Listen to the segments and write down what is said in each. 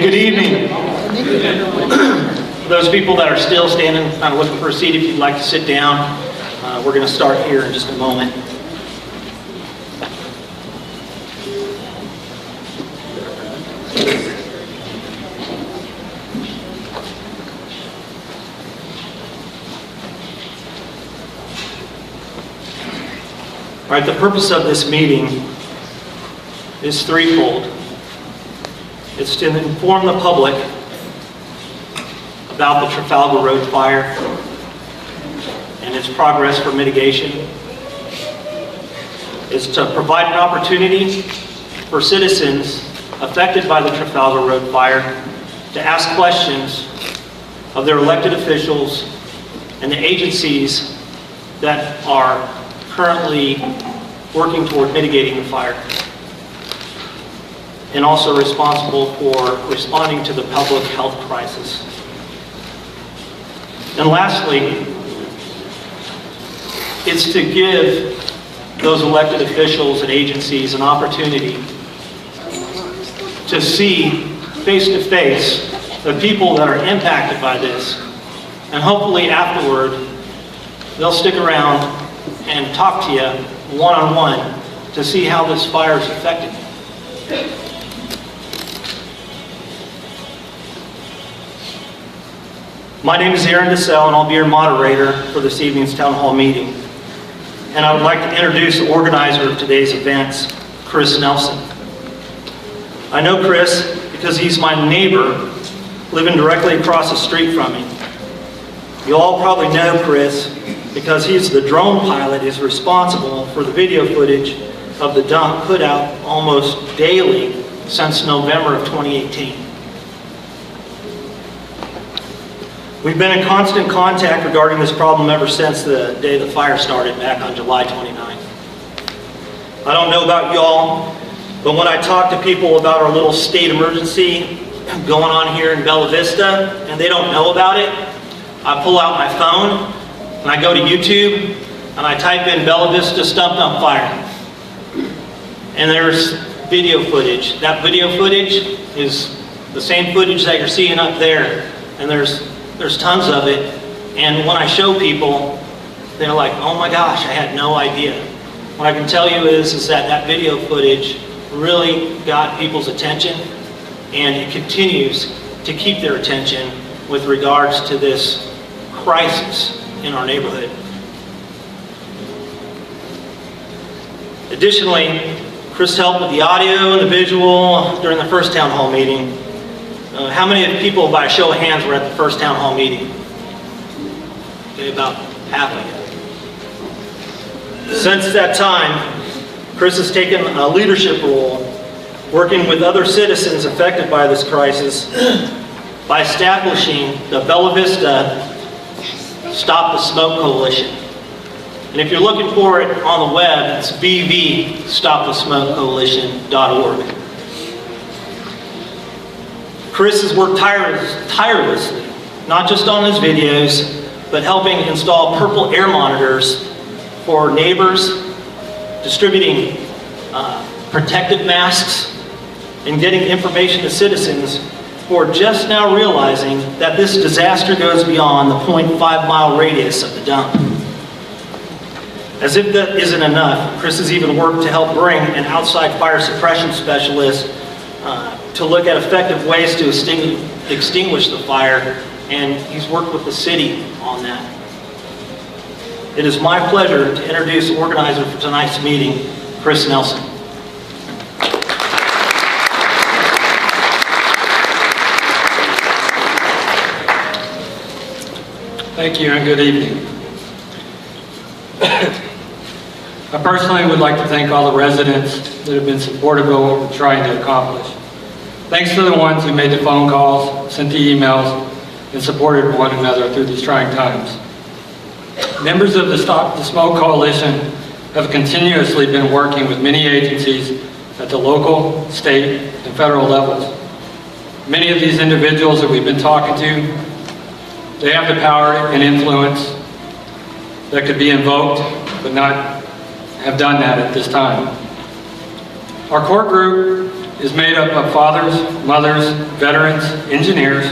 good evening. For those people that are still standing, kind of looking for a seat, if you'd like to sit down, we're going to start here in just a moment. All right, the purpose of this meeting is threefold. It's to inform the public about the Trafalgar Road fire and its progress for mitigation. It's to provide an opportunity for citizens affected by the Trafalgar Road fire to ask questions of their elected officials and the agencies that are currently working toward mitigating the fire, and also responsible for responding to the public health crisis. And lastly, it's to give those elected officials and agencies an opportunity to see face to face the people that are impacted by this, and hopefully afterward they'll stick around and talk to you one-on-one to see how this fire is affecting you. My name is Aaron DeSell, and I'll be your moderator for this evening's town hall meeting. And I would like to introduce the organizer of today's events, Chris Nelson. I know Chris because he's my neighbor living directly across the street from me. You all probably know Chris because he's the drone pilot who's responsible for the video footage of the dump put out almost daily since November of 2018. We've been in constant contact regarding this problem ever since the day the fire started back on July 29th. I don't know about y'all, but when I talk to people about our little state emergency going on here in Bella Vista and they don't know about it, I pull out my phone and I go to YouTube and I type in Bella Vista stump dump fire. And there's video footage. That video footage is the same footage that you're seeing up there. And there's tons of it. And when I show people, they're like, oh my gosh, I had no idea. What I can tell you is that video footage really got people's attention, and it continues to keep their attention with regards to this crisis in our neighborhood. Additionally, Chris helped with the audio and the visual during the first town hall meeting. How many of the people, by a show of hands, were at the first town hall meeting? Okay, about half of you. Since that time, Chris has taken a leadership role working with other citizens affected by this crisis by establishing the Bella Vista Stop the Smoke Coalition. And if you're looking for it on the web, it's vvstopthesmokecoalition.org. Chris has worked tirelessly, not just on his videos, but helping install purple air monitors for neighbors, distributing protective masks, and getting information to citizens who are just now realizing that this disaster goes beyond the 0.5-mile radius of the dump. As if that isn't enough, Chris has even worked to help bring an outside fire suppression specialist to look at effective ways to extinguish the fire, and he's worked with the city on that. It is my pleasure to introduce the organizer for tonight's meeting, Chris Nelson. Thank you and good evening. I personally would like to thank all the residents that have been supportive of what we're trying to accomplish. Thanks to the ones who made the phone calls, sent the emails, and supported one another through these trying times. Members of the Stop the Smoke Coalition have continuously been working with many agencies at the local, state, and federal levels. Many of these individuals that we've been talking to, they have the power and influence that could be invoked, but not have done that at this time. Our core group is made up of fathers, mothers, veterans, engineers.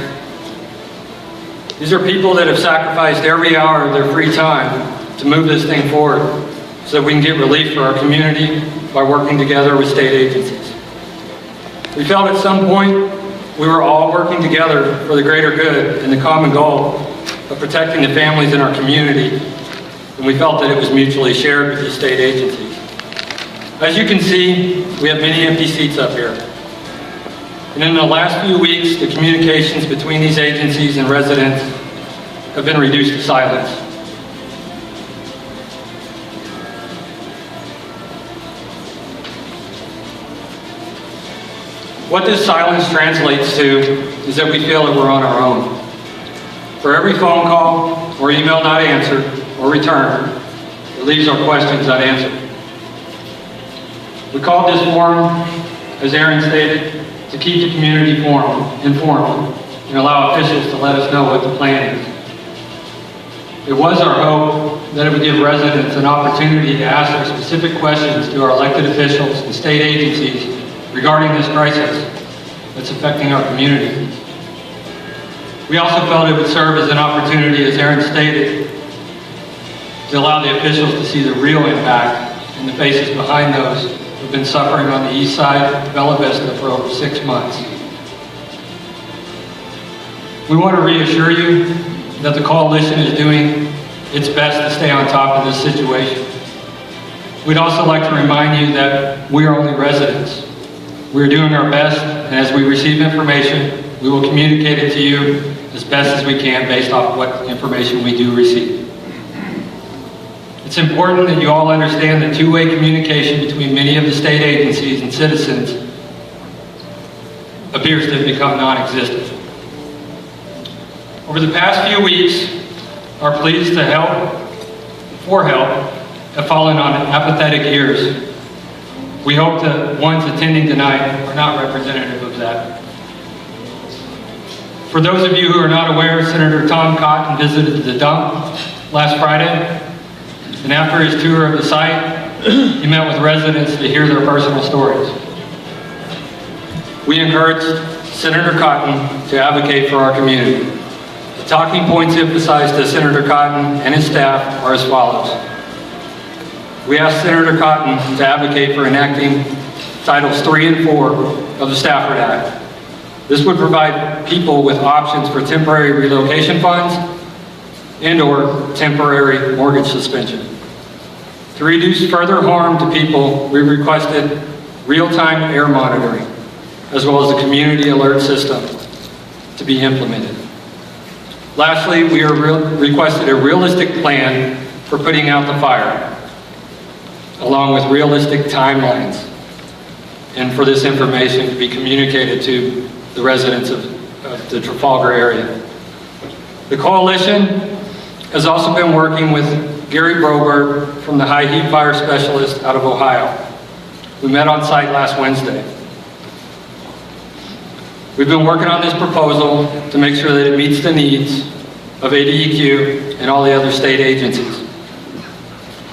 These are people that have sacrificed every hour of their free time to move this thing forward so that we can get relief for our community by working together with state agencies. We felt at some point we were all working together for the greater good and the common goal of protecting the families in our community, and we felt that it was mutually shared with the state agencies. As you can see, we have many empty seats up here. And in the last few weeks, the communications between these agencies and residents have been reduced to silence. What this silence translates to is that we feel that we're on our own. For every phone call or email not answered or returned, it leaves our questions unanswered. We called this forum, as Aaron stated, to keep the community informed and allow officials to let us know what the plan is. It was our hope that it would give residents an opportunity to ask their specific questions to our elected officials and state agencies regarding this crisis that's affecting our community. We also felt it would serve as an opportunity, as Aaron stated, to allow the officials to see the real impact in the faces behind those who've been suffering on the east side of Bella Vista for over 6 months. We want to reassure you that the coalition is doing its best to stay on top of this situation. We'd also like to remind you that we are only residents. We're doing our best, and as we receive information, we will communicate it to you as best as we can based off what information we do receive. It's important that you all understand that two-way communication between many of the state agencies and citizens appears to have become non-existent. Over the past few weeks, our pleas for help have fallen on apathetic ears. We hope the ones attending tonight are not representative of that. For those of you who are not aware, Senator Tom Cotton visited the dump last Friday, and after his tour of the site, he met with residents to hear their personal stories. We encouraged Senator Cotton to advocate for our community. The talking points emphasized to Senator Cotton and his staff are as follows. We asked Senator Cotton to advocate for enacting Titles 3 and 4 of the Stafford Act. This would provide people with options for temporary relocation funds and/or temporary mortgage suspension. To reduce further harm to people, we requested real-time air monitoring, as well as a community alert system to be implemented. Lastly, we requested a realistic plan for putting out the fire, along with realistic timelines, and for this information to be communicated to the residents of the Trafalgar area. The coalition has also been working with Gary Broberg from the High Heat Fire Specialist out of Ohio. We met on site last Wednesday. We've been working on this proposal to make sure that it meets the needs of ADEQ and all the other state agencies.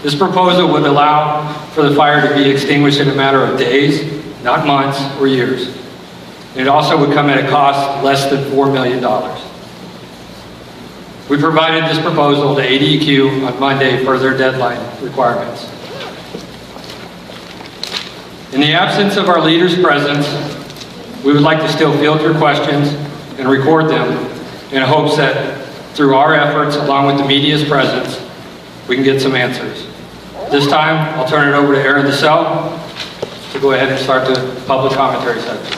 This proposal would allow for the fire to be extinguished in a matter of days, not months or years. It also would come at a cost less than $4 million. We provided this proposal to ADEQ on Monday for their deadline requirements. In the absence of our leaders' presence, we would like to still field your questions and record them in hopes that through our efforts, along with the media's presence, we can get some answers. This time, I'll turn it over to Aaron DeSell to go ahead and start the public commentary section.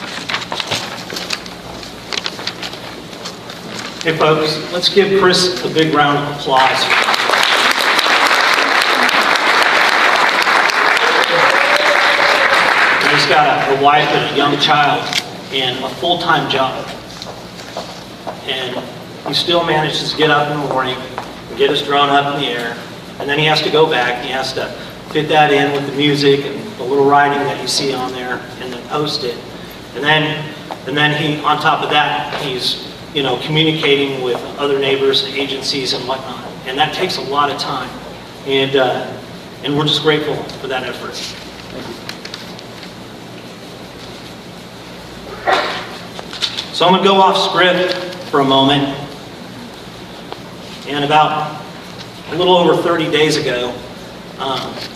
Hey folks, let's give Chris a big round of applause. He's got a wife and a young child and a full-time job. And he still manages to get up in the morning and get his drone up in the air. And then he has to go back and he has to fit that in with the music and the little writing that you see on there and then post it. And then he, on top of that, he's communicating with other neighbors, agencies, and whatnot. And that takes a lot of time. And we're just grateful for that effort. So I'm going to go off script for a moment. And about a little over 30 days ago,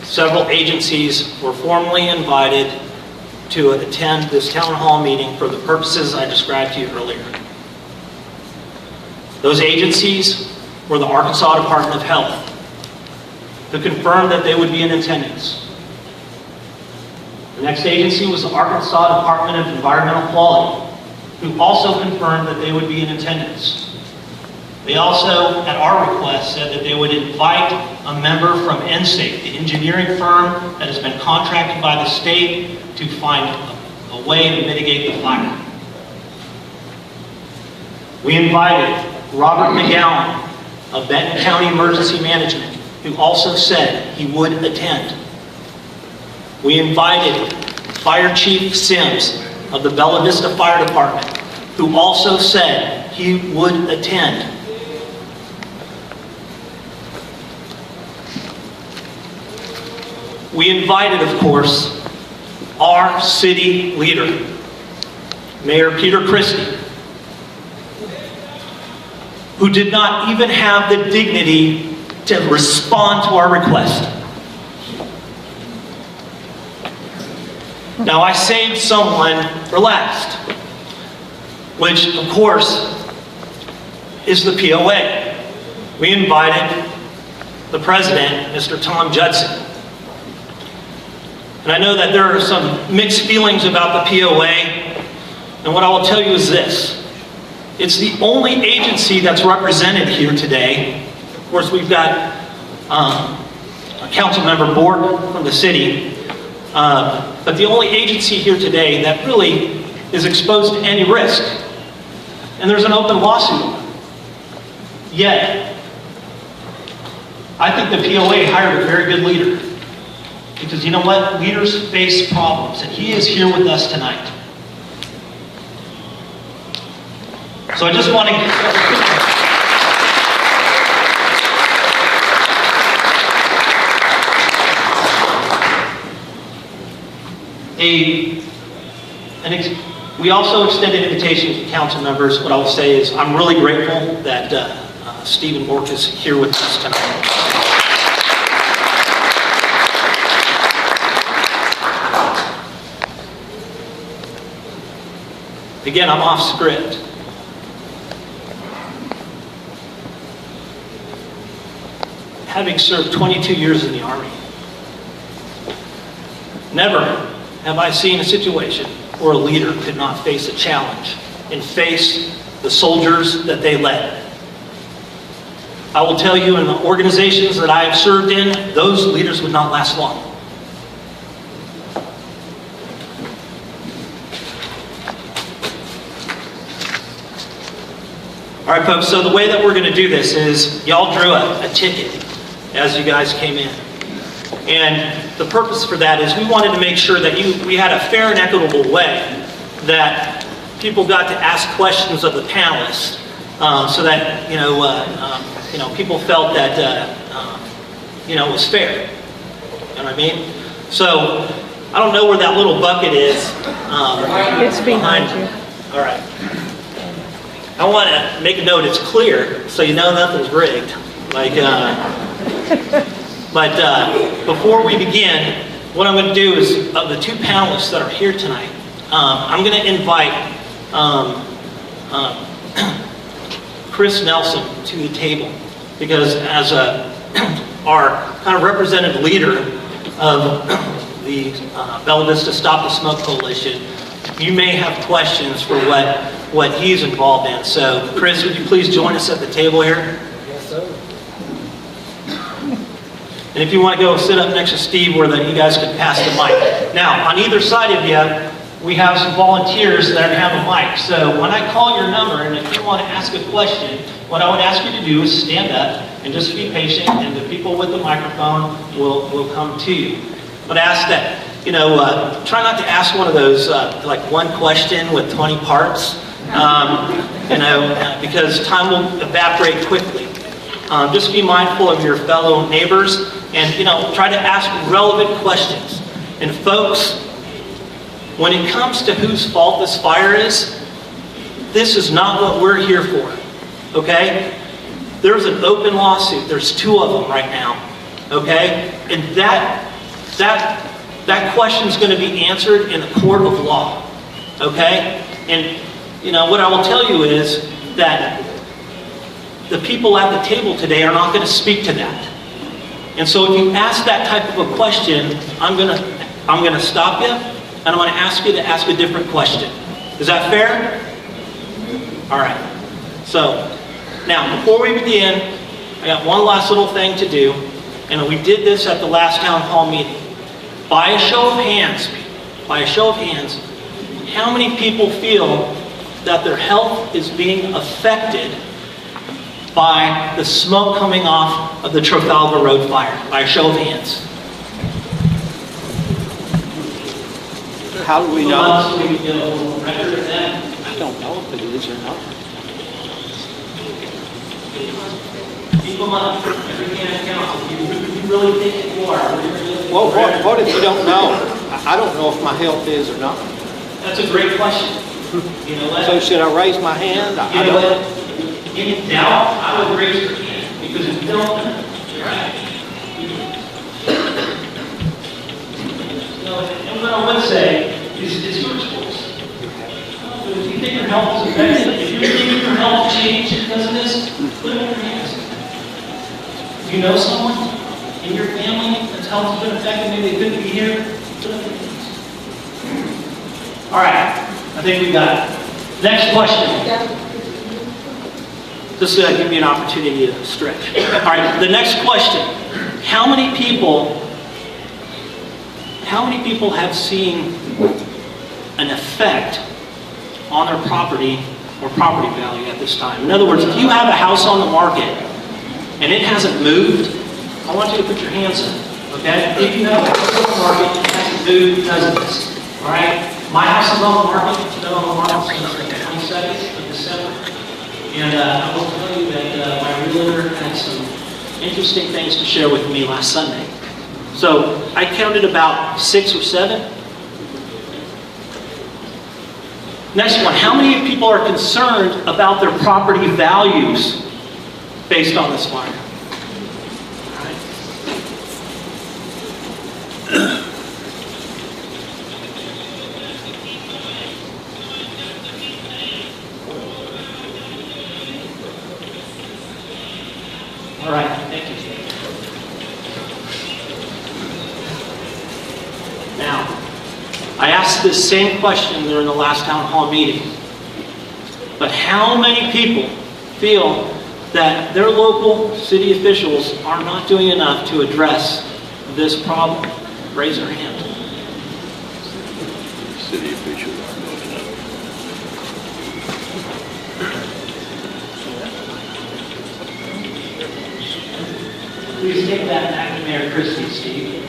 several agencies were formally invited to attend this town hall meeting for the purposes I described to you earlier. Those agencies were the Arkansas Department of Health, who confirmed that they would be in attendance. The next agency was the Arkansas Department of Environmental Quality, who also confirmed that they would be in attendance. They also, at our request, said that they would invite a member from NSAFE, the engineering firm that has been contracted by the state to find a way to mitigate the fire. We invited Robert McGowan of Benton County Emergency Management, who also said he would attend. We invited Fire Chief Sims of the Bella Vista Fire Department, who also said he would attend. We invited, of course, our city leader, Mayor Peter Christie, who did not even have the dignity to respond to our request. Now, I saved someone for last, which, of course, is the POA. We invited the president, Mr. Tom Judson. And I know that there are some mixed feelings about the POA, and what I will tell you is this. It's the only agency that's represented here today. Of course, we've got a council member Borg from the city, but the only agency here today that really is exposed to any risk. And there's an open lawsuit. Yet, I think the POA hired a very good leader. Because you know what? Leaders face problems, and he is here with us tonight. So I just want to we also extended invitations to council members. What I will say is I'm really grateful that Stephen Bork is here with us tonight. Again, I'm off script. Having served 22 years in the Army, never have I seen a situation where a leader could not face a challenge and face the soldiers that they led. I will tell you, in the organizations that I have served in, those leaders would not last long. All right, folks, so the way that we're going to do this is y'all drew a ticket as you guys came in. And the purpose for that is we wanted to make sure that we had a fair and equitable way that people got to ask questions of the panelists, so that people felt that it was fair. You know what I mean? So I don't know where that little bucket is. It's behind you. All right. I want to make a note it's clear, so you know nothing's rigged. But before we begin, what I'm going to do is, of the two panelists that are here tonight, I'm going to invite Chris Nelson to the table, because as our kind of representative leader of the Bella Vista Stop the Smoke Coalition, you may have questions for what he's involved in. So, Chris, would you please join us at the table here? Yes, sir. And if you want to go sit up next to Steve, where you guys could pass the mic. Now, on either side of you, we have some volunteers that have a mic. So when I call your number, and if you want to ask a question, what I would ask you to do is stand up and just be patient, and the people with the microphone will come to you. But ask that, try not to ask one of those, like one question with 20 parts, because time will evaporate quickly. Just be mindful of your fellow neighbors, and try to ask relevant questions. And folks, when it comes to whose fault this fire is, This is not what we're here for, okay? There's an open lawsuit. There's 2 of them right now, okay? And that question's going to be answered in a court of law, okay? And, you know, what I will tell you is that the people at the table today are not going to speak to that. And so if you ask that type of a question, I'm going to stop you, and I'm going to ask you to ask a different question. Is that fair? All right. So, now, before we begin, I got one last little thing to do, and we did this at the last town hall meeting. By a show of hands, how many people feel that their health is being affected by the smoke coming off of the Trafalgar Road fire? By a show of hands. How do we know? So we can get a little record of that. I don't know if it is or not. Keep them up. Every can counts. If you really think you are. Well, what if you don't know? I don't know if my health is or not. That's a great question. You know what? So should I raise my hand? I You know don't. what? In doubt, I would raise your hand, because if you don't know, you're right. You know, and what I would say is it's your choice. But if you think your health is affected, if you think your health changed because of this, put it in your hands. If you know someone in your family that's health has been affected, maybe they couldn't be here, put it in your hands. All right, I think we got it. Next question. This is going to give me an opportunity to stretch. All right, the next question. How many people have seen an effect on their property or property value at this time? In other words, if you have a house on the market and it hasn't moved, I want you to put your hands up, okay? If you have a house on the market and it hasn't moved because of this, all right? My house is on the market. It's been on the market since the 22nd of December. And I will tell you that my realtor had some interesting things to share with me last Sunday. So I counted about 6 or 7. Next one, how many people are concerned about their property values based on this fire? All right. All right, thank you. Now, I asked this same question during the last town hall meeting. But how many people feel that their local city officials are not doing enough to address this problem? Raise your hand. City officials aren't doing enough. Please take that back to Mayor Christie, Steve.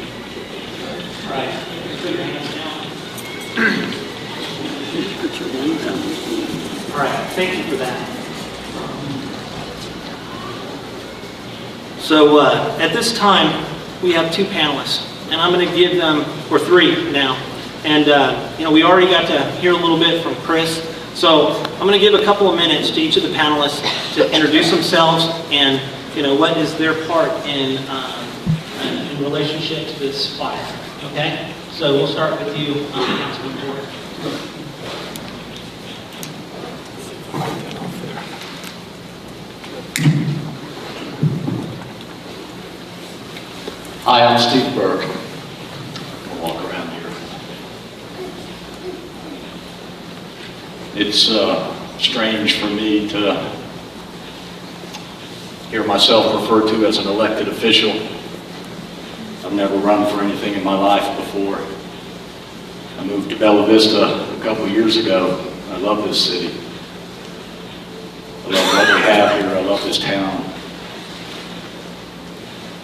All right, just put your hands down. All right, thank you for that. So at this time, we have 2 panelists, and I'm going to give them, or 3 now. And we already got to hear a little bit from Chris. So I'm going to give a couple of minutes to each of the panelists to introduce themselves and what is their part in relationship to this fire. Okay? So we'll start with you, Councilman Ford. Hi, I'm Steve Burke. I'll walk around here. It's strange for me to hear myself referred to as an elected official. I've never run for anything in my life before. I moved to Bella Vista a couple of years ago. I love this city. I love what we have here. I love this town.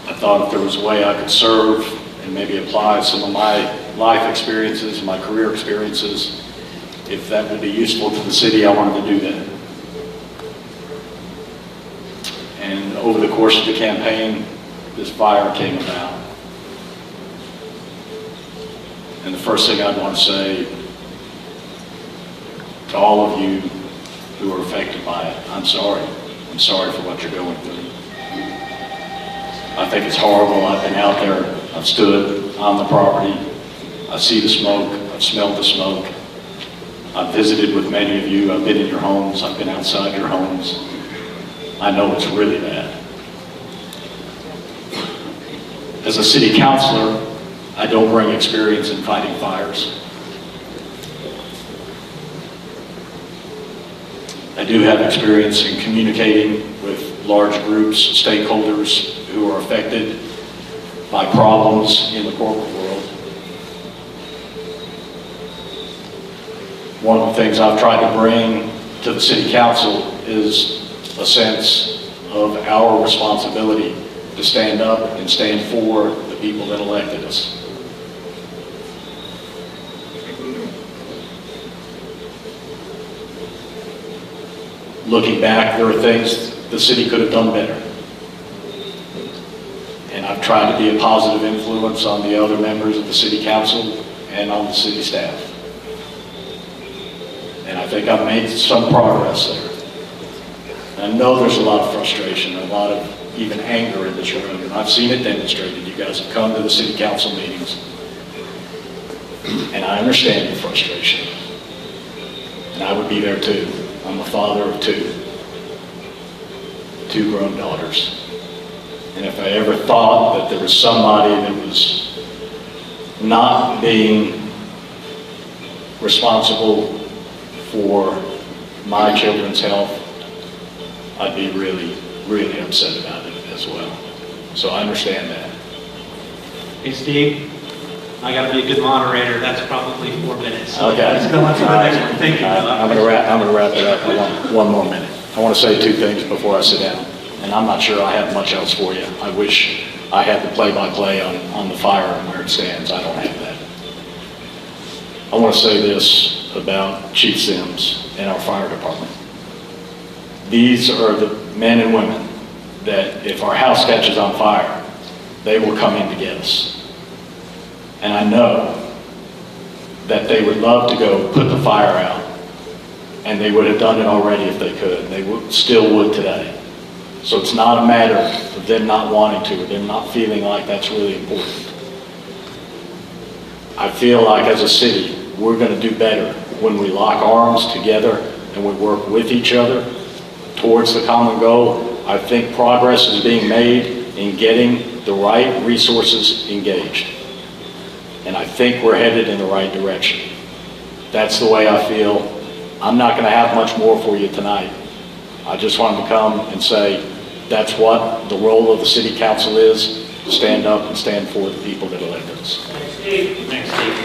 I thought if there was a way I could serve and maybe apply some of my life experiences, my career experiences, if that would be useful to the city, I wanted to do that. And over the course of the campaign, this fire came about. And the first thing I'd want to say to all of you who are affected by it. I'm sorry. I'm sorry for what you're going through. I think it's horrible. I've been out there. I've stood on the property. I see the smoke. I've smelled the smoke. I've visited with many of you. I've been in your homes. I've been outside your homes. I know it's really bad. As a city councilor, I don't bring experience in fighting fires. I do have experience in communicating with large groups of stakeholders who are affected by problems in the corporate world. One of the things I've tried to bring to the city council is a sense of our responsibility to stand up and stand for the people that elected us. Looking back, there are things the city could have done better. And I've tried to be a positive influence on the other members of the city council and on the city staff. And I think I've made some progress there. And I know there's a lot of frustration, a lot of even anger in this room, and I've seen it demonstrated. You guys have come to the city council meetings, and I understand the frustration. And I would be there too. I'm a father of two grown daughters. And if I ever thought that there was somebody that was not being responsible for my children's health, I'd be really, really upset about it as well. So I understand that. Hey, Steve, I gotta be a good moderator. That's probably 4 minutes. So Okay. let's go on to the next one. Thank you. I'm going to wrap it up. I want one more minute. I want to say two things before I sit down. And I'm not sure I have much else for you. I wish I had the play-by-play on the fire and where it stands. I don't have that. I want to say this about Chief Sims and our fire department. These are the men and women that if our house catches on fire, they will come in to get us. And I know that they would love to go put the fire out, and they would have done it already if they could. They still would today. So it's not a matter of them not wanting to, or them not feeling like that's really important. I feel like as a city, we're going to do better when we lock arms together and we work with each other towards the common goal. I think progress is being made in getting the right resources engaged. And I think we're headed in the right direction. That's the way I feel. I'm not going to have much more for you tonight. I just wanted to come and say that's what the role of the city council is, to stand up and stand for the people that elected us. Thanks, Steve. Thanks, Steve.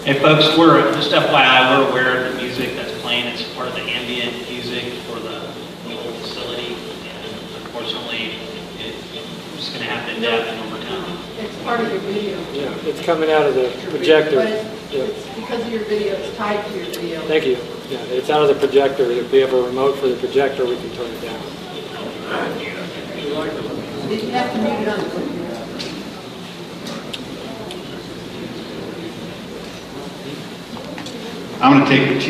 Hey folks, we're just FYI, we're aware of the music that's playing. It's part of the ambient music for the whole facility, and unfortunately, we're just going to have to adapt and overcome. It's part of your video. Yeah, it's coming out of the projector. But it's because of your video, it's tied to your video. Thank you. Yeah, it's out of the projector. If we have a remote for the projector, we can turn it down. Did you have to mute it on the computer? I'm going to take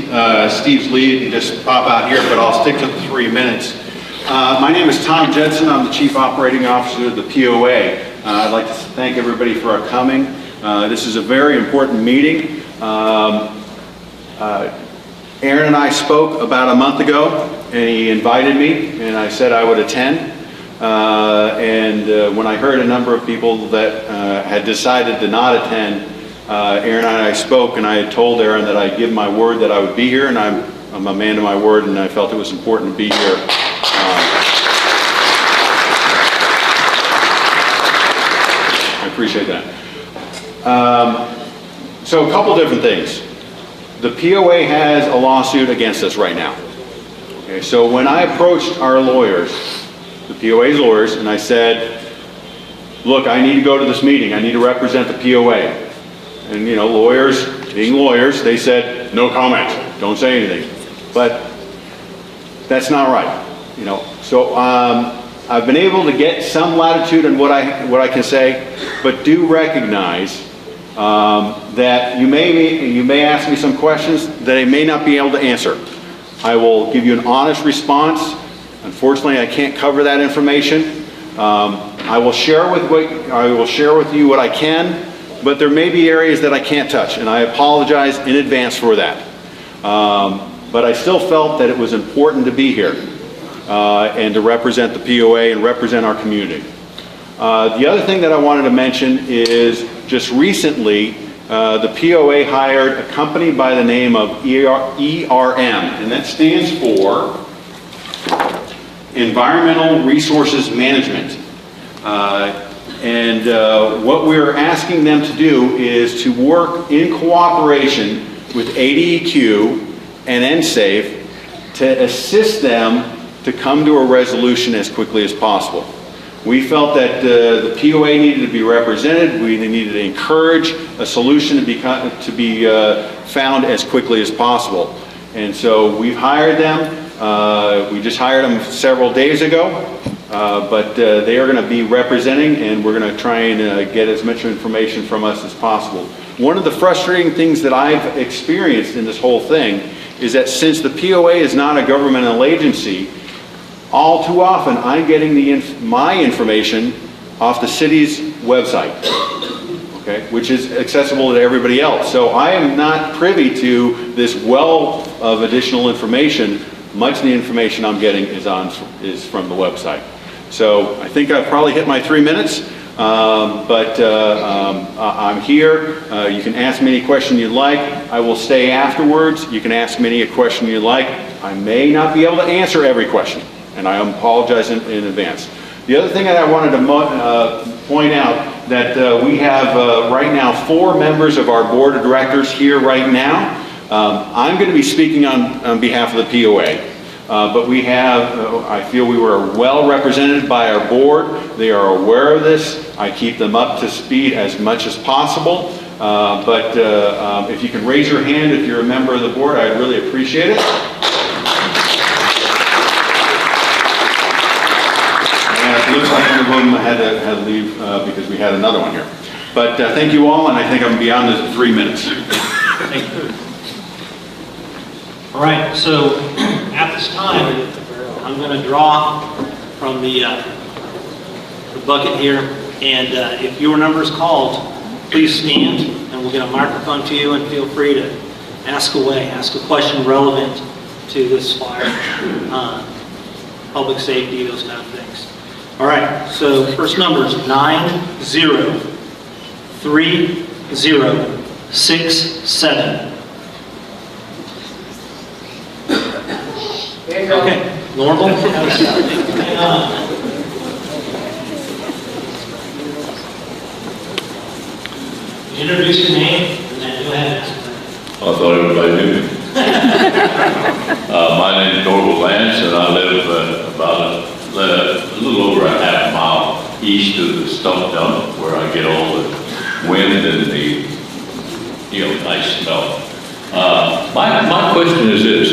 Steve's lead and just pop out here, but I'll stick to the 3 minutes. My name is Tom Jensen. I'm the Chief Operating Officer of the POA. I'd like to thank everybody for coming. This is a very important meeting. Aaron and I spoke about a month ago, and he invited me, and I said I would attend. When I heard a number of people that had decided to not attend, Aaron and I spoke, and I had told Aaron that I'd give my word that I would be here, and I'm a man of my word, and I felt it was important to be here. I appreciate that. So a couple different things. The POA has a lawsuit against us right now. Okay, so when I approached our lawyers, the POA's lawyers, and I said, look, I need to go to this meeting. I need to represent the POA. And, you know, lawyers, being lawyers, they said, no comment, don't say anything. But that's not right. So I've been able to get some latitude in what I can say, but do recognize that you may ask me some questions that I may not be able to answer. I will give you an honest response. Unfortunately, I can't cover that information. I will share with you what I can, but there may be areas that I can't touch, and I apologize in advance for that. But I still felt that it was important to be here and to represent the POA and represent our community. The other thing that I wanted to mention is just recently the POA hired a company by the name of ERM, and that stands for Environmental Resources Management. What we're asking them to do is to work in cooperation with ADEQ and NSAFE to assist them to come to a resolution as quickly as possible. We felt that the POA needed to be represented. We needed to encourage a solution to be found as quickly as possible. And so we've hired them. We just hired them several days ago, but they are going to be representing, and we're going to try and get as much information from us as possible. One of the frustrating things that I've experienced in this whole thing is that since the POA is not a governmental agency, all too often I'm getting my information off the city's website, okay, which is accessible to everybody else. So I am not privy to this wealth of additional information. Much of the information I'm getting is from the website. So I think I've probably hit my 3 minutes, but I'm here. You can ask me any question you'd like. I will stay afterwards. You can ask me any question you'd like. I may not be able to answer every question, and I apologize in advance. The other thing that I wanted to point out that we have right now 4 members of our board of directors here right now. I'm going to be speaking on behalf of the POA. But we have, I feel we were well represented by our board. They are aware of this. I keep them up to speed as much as possible. But if you can raise your hand if you're a member of the board, I'd really appreciate it. And it looks like one of them had to leave because we had another one here. But thank you all, and I think I'm beyond the 3 minutes. Thank you. All right, so at this time, I'm going to draw from the bucket here, and if your number is called, please stand, and we'll get a microphone to you, and feel free to ask away, ask a question relevant to this fire, public safety, those kind of things. All right, so first number is 903067. Okay, normal. Introduce your name and then go ahead and ask. I thought everybody knew me. My name is Norval Lance, and I live about a little over a half mile east of the stump dump, where I get all the wind and the nice smell. My question is this.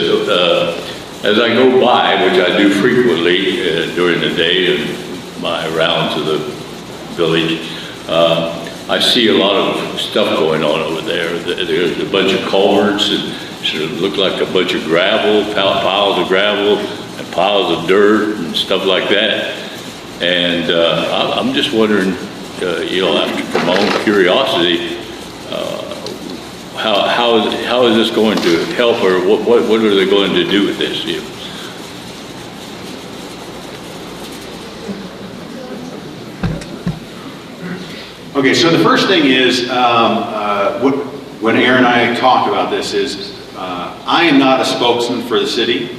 As I go by, which I do frequently during the day and my rounds of the village, I see a lot of stuff going on over there. There's a bunch of culverts and sort of look like a bunch of gravel, piles of gravel and piles of dirt and stuff like that. And I'm just wondering, from my own curiosity, how is this going to help, or what are they going to do with this? Okay, so the first thing is, when Aaron and I talked about this is, I am not a spokesman for the city.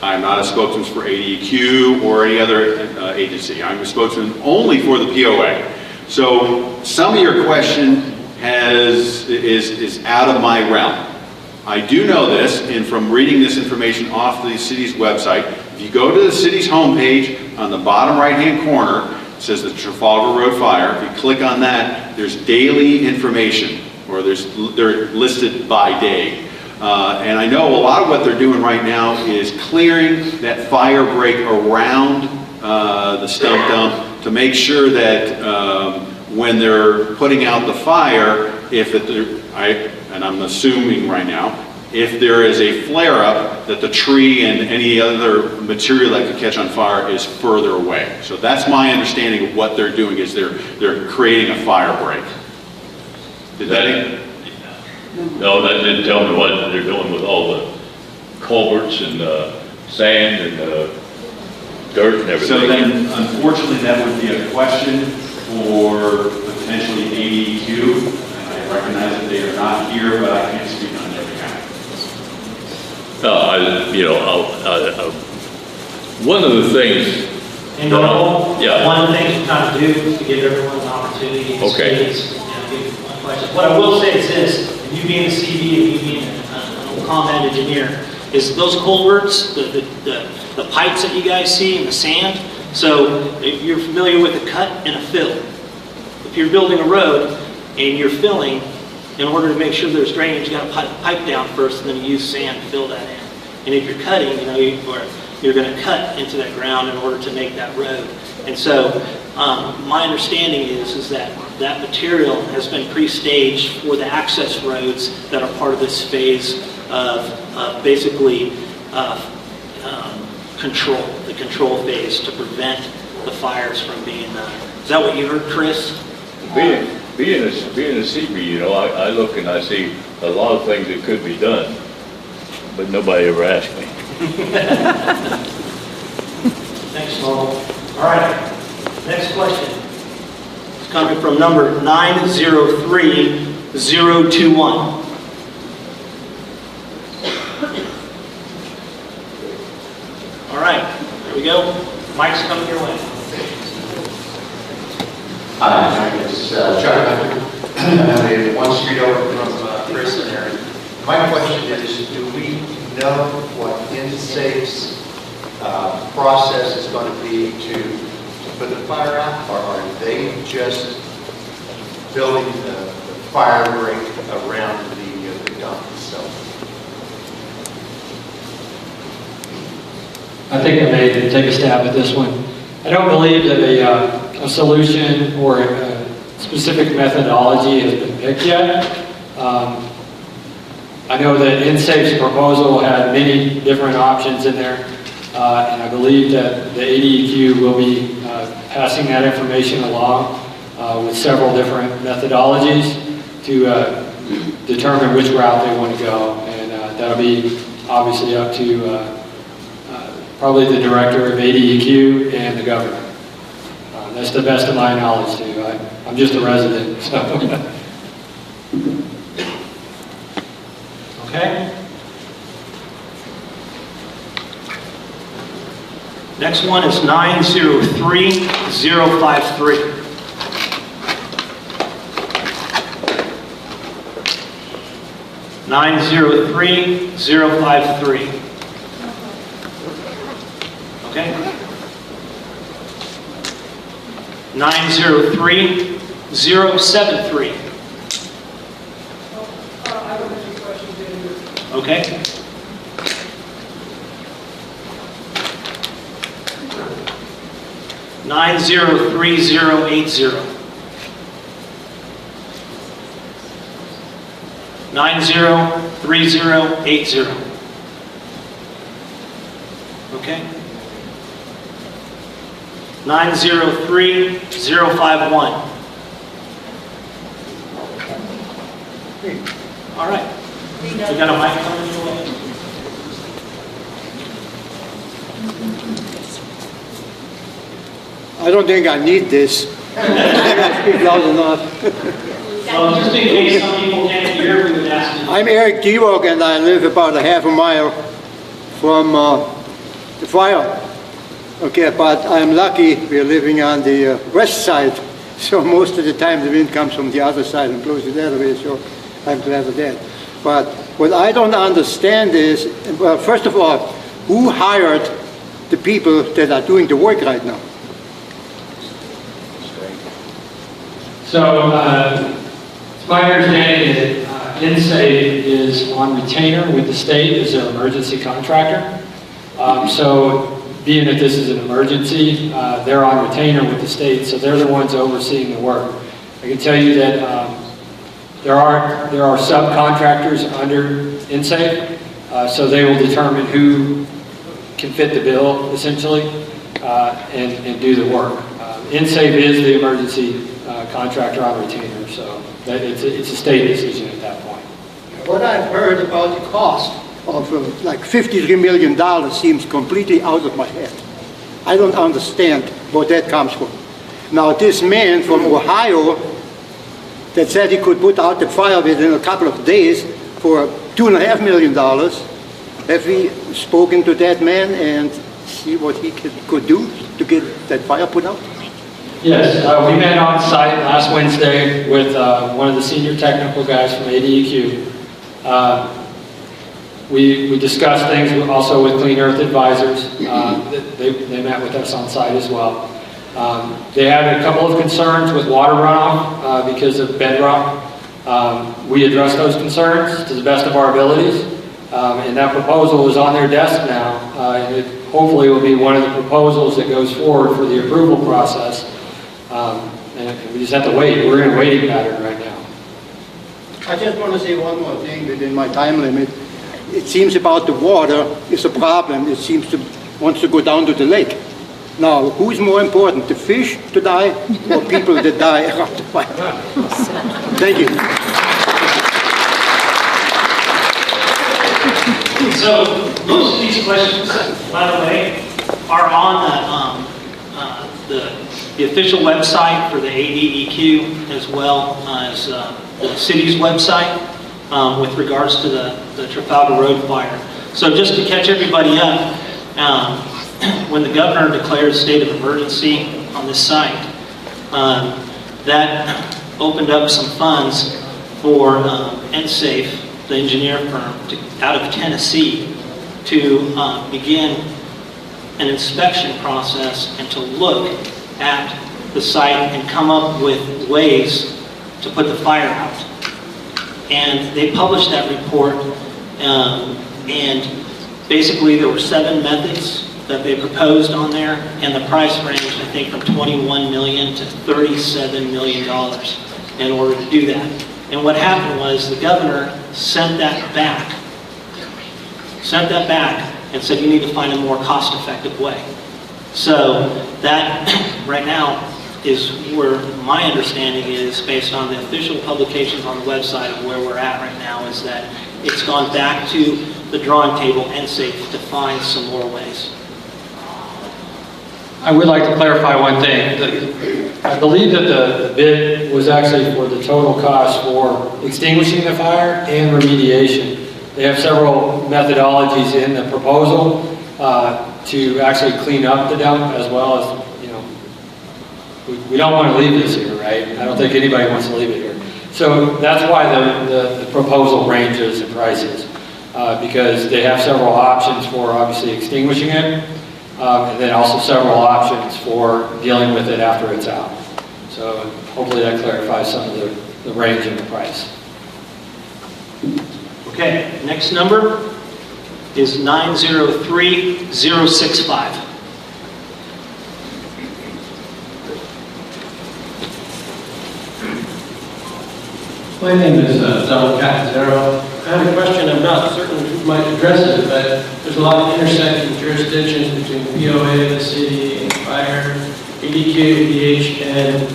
I am not a spokesman for ADEQ or any other agency. I'm a spokesman only for the POA. So some of your question is out of my realm. I do know this, and from reading this information off the city's website, if you go to the city's homepage, on the bottom right-hand corner, it says the Trafalgar Road Fire. If you click on that, there's daily information, or they're listed by day. And I know a lot of what they're doing right now is clearing that fire break around the stump dump to make sure that when they're putting out the fire, and I'm assuming right now, if there is a flare-up, that the tree and any other material that could catch on fire is further away. So that's my understanding of what they're doing, is they're creating a fire break. Did that? No, that didn't tell me what they're doing with all the culverts and sand and dirt and everything. So then, unfortunately, that would be a question for potentially ADQ. And I recognize that they are not here, but I can't speak on their behalf. One of the things. And Noel, Yeah. one of the things we're trying to do is to give everyone an opportunity to Okay. speak, give questions. What I will say is this, and you being a CV and you being an combat engineer, is those culverts, the pipes that you guys see in the sand, so if you're familiar with a cut and a fill. If you're building a road and you're filling, in order to make sure there's drainage, you got to pipe down first and then you use sand to fill that in. And if you're cutting, you're going to cut into that ground in order to make that road. And so my understanding is that that material has been pre-staged for the access roads that are part of this phase of basically the control phase to prevent the fires from being, is that what you heard, Chris? Being a CB, I look and I see a lot of things that could be done, but nobody ever asked me. Thanks, Noel. All right, next question. It's coming from number 903021. All right, there we go. Mike's coming your way. Hi, my name is Chuck Hunter. I live one street over from Chris and Aaron. My question is, do we know what InSafe's process is going to be to put the fire out, or are they just building the fire break around the dump itself? I think I may take a stab at this one. I don't believe that a solution or a specific methodology has been picked yet. I know that InSafe's proposal had many different options in there, and I believe that the ADEQ will be passing that information along with several different methodologies to determine which route they want to go, and that'll be obviously up to probably the director of ADEQ and the governor. That's the best of my knowledge too. I'm just a resident, so. Okay. Next one is 903053. Okay. 903073. Okay. 903080. 903080. Okay. 903051. All right. We got a mic coming your way. I don't think I need this. I speak loud enough. Well, just in case some people can't hear, we would ask you. I'm Eric Dewog, and I live about a half a mile from the fire. Okay, but I'm lucky we're living on the west side, so most of the time the wind comes from the other side and blows it the other way, so I'm glad of that. But what I don't understand is, well, first of all, who hired the people that are doing the work right now? So, it's my understanding that InSafe is on retainer with the state as their emergency contractor. So being that this is an emergency, they're on retainer with the state, so they're the ones overseeing the work. I can tell you that there are subcontractors under InSafe, so they will determine who can fit the bill, essentially, and do the work. InSafe is the emergency contractor on retainer, so it's a state decision at that point. What I've heard about the cost of like $53 million seems completely out of my head. I don't understand where that comes from. Now this man from Ohio that said he could put out the fire within a couple of days for $2.5 million, have we spoken to that man and see what he could do to get that fire put out? Yes, we met on site last Wednesday with one of the senior technical guys from ADEQ. We discussed things also with Clean Earth Advisors. They met with us on site as well. They had a couple of concerns with water runoff because of bedrock. We addressed those concerns to the best of our abilities, and that proposal is on their desk now. And it hopefully will be one of the proposals that goes forward for the approval process. And we just have to wait. We're in a waiting pattern right now. I just want to say one more thing within my time limit. It seems about the water is a problem. It seems to wants to go down to the lake. Now, who's more important, the fish to die or people that die around the fire? Thank you. So most of these questions, by the way, are on the official website for the ADEQ as well as the city's website with regards to the Trafalgar Road fire. So just to catch everybody up, when the governor declared a state of emergency on this site, that opened up some funds for InSafe, the engineer firm, out of Tennessee, to begin an inspection process and to look at the site and come up with ways to put the fire out. And they published that report, and basically there were 7 methods that they proposed on there, and the price ranged, I think, from $21 million to $37 million in order to do that. And what happened was the governor sent that back and said you need to find a more cost-effective way. So that right now is where my understanding is, based on the official publications on the website of where we're at right now, is that it's gone back to the drawing table and InSafe to find some more ways. I would like to clarify one thing. I believe that the bid was actually for the total cost for extinguishing the fire and remediation. They have several methodologies in the proposal to actually clean up the dump, as well as, you know, we don't want to leave this here, right? I don't think anybody wants to leave it here. So that's why the proposal ranges in prices, because they have several options for obviously extinguishing it, and then also several options for dealing with it after it's out. So hopefully that clarifies some of the range in the price. Okay, next number is 903065. My name is Don Catanzaro. I have a question. I'm not certain who might address it, but there's a lot of intersecting jurisdictions between the POA, the city, and fire, ADQ, ADH, and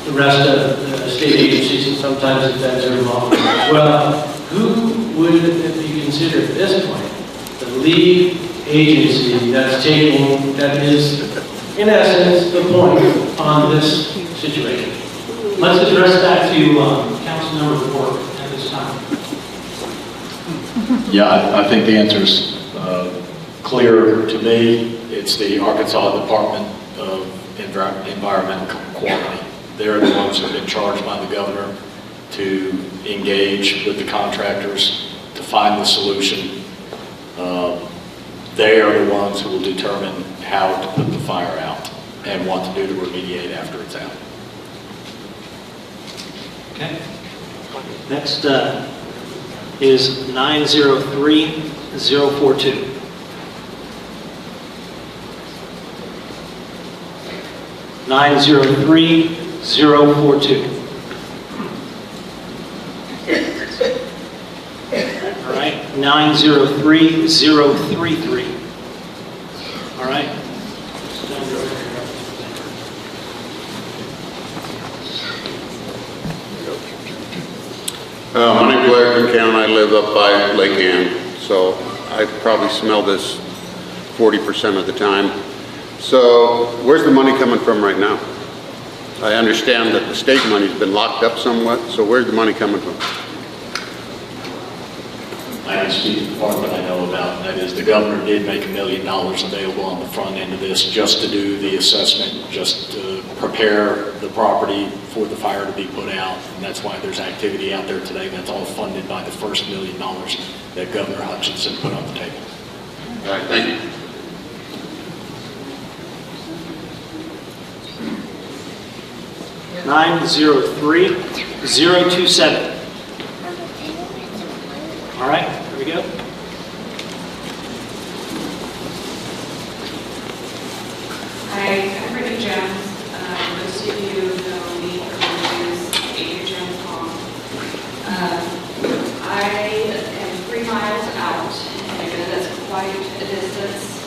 the rest of the state agencies, and sometimes the feds are involved as well. Who would it be considered at this point the lead agency that is, in essence, the point on this situation? Let's address that to Councilmember Ford at this time. Yeah, I think the answer is clear to me. It's the Arkansas Department of Environmental Quality. They're the ones that have been charged by the governor to engage with the contractors to find the solution. They are the ones who will determine how to put the fire out and what to do to remediate after it's out. Okay. Next is 903042. Nine zero three zero 42. All right, 903033. All right. My name's Larry McCann, I live up by Lake Ann, so I probably smell this 40% of the time. So where's the money coming from right now? I understand that the state money's been locked up somewhat, so where's the money coming from? I can speak to the part that I know about. That is, the governor did make $1 million available on the front end of this just to do the assessment, just to prepare the property for the fire to be put out. And that's why there's activity out there today. That's all funded by the first $1 million that Governor Hutchinson put on the table. All right, thank you. Nine zero 3027. All right, here we go. Hi, I'm Brittany Jones. Most of you know me from the news, Riordan Hall. I am 3 miles out, and I know that's quite a distance.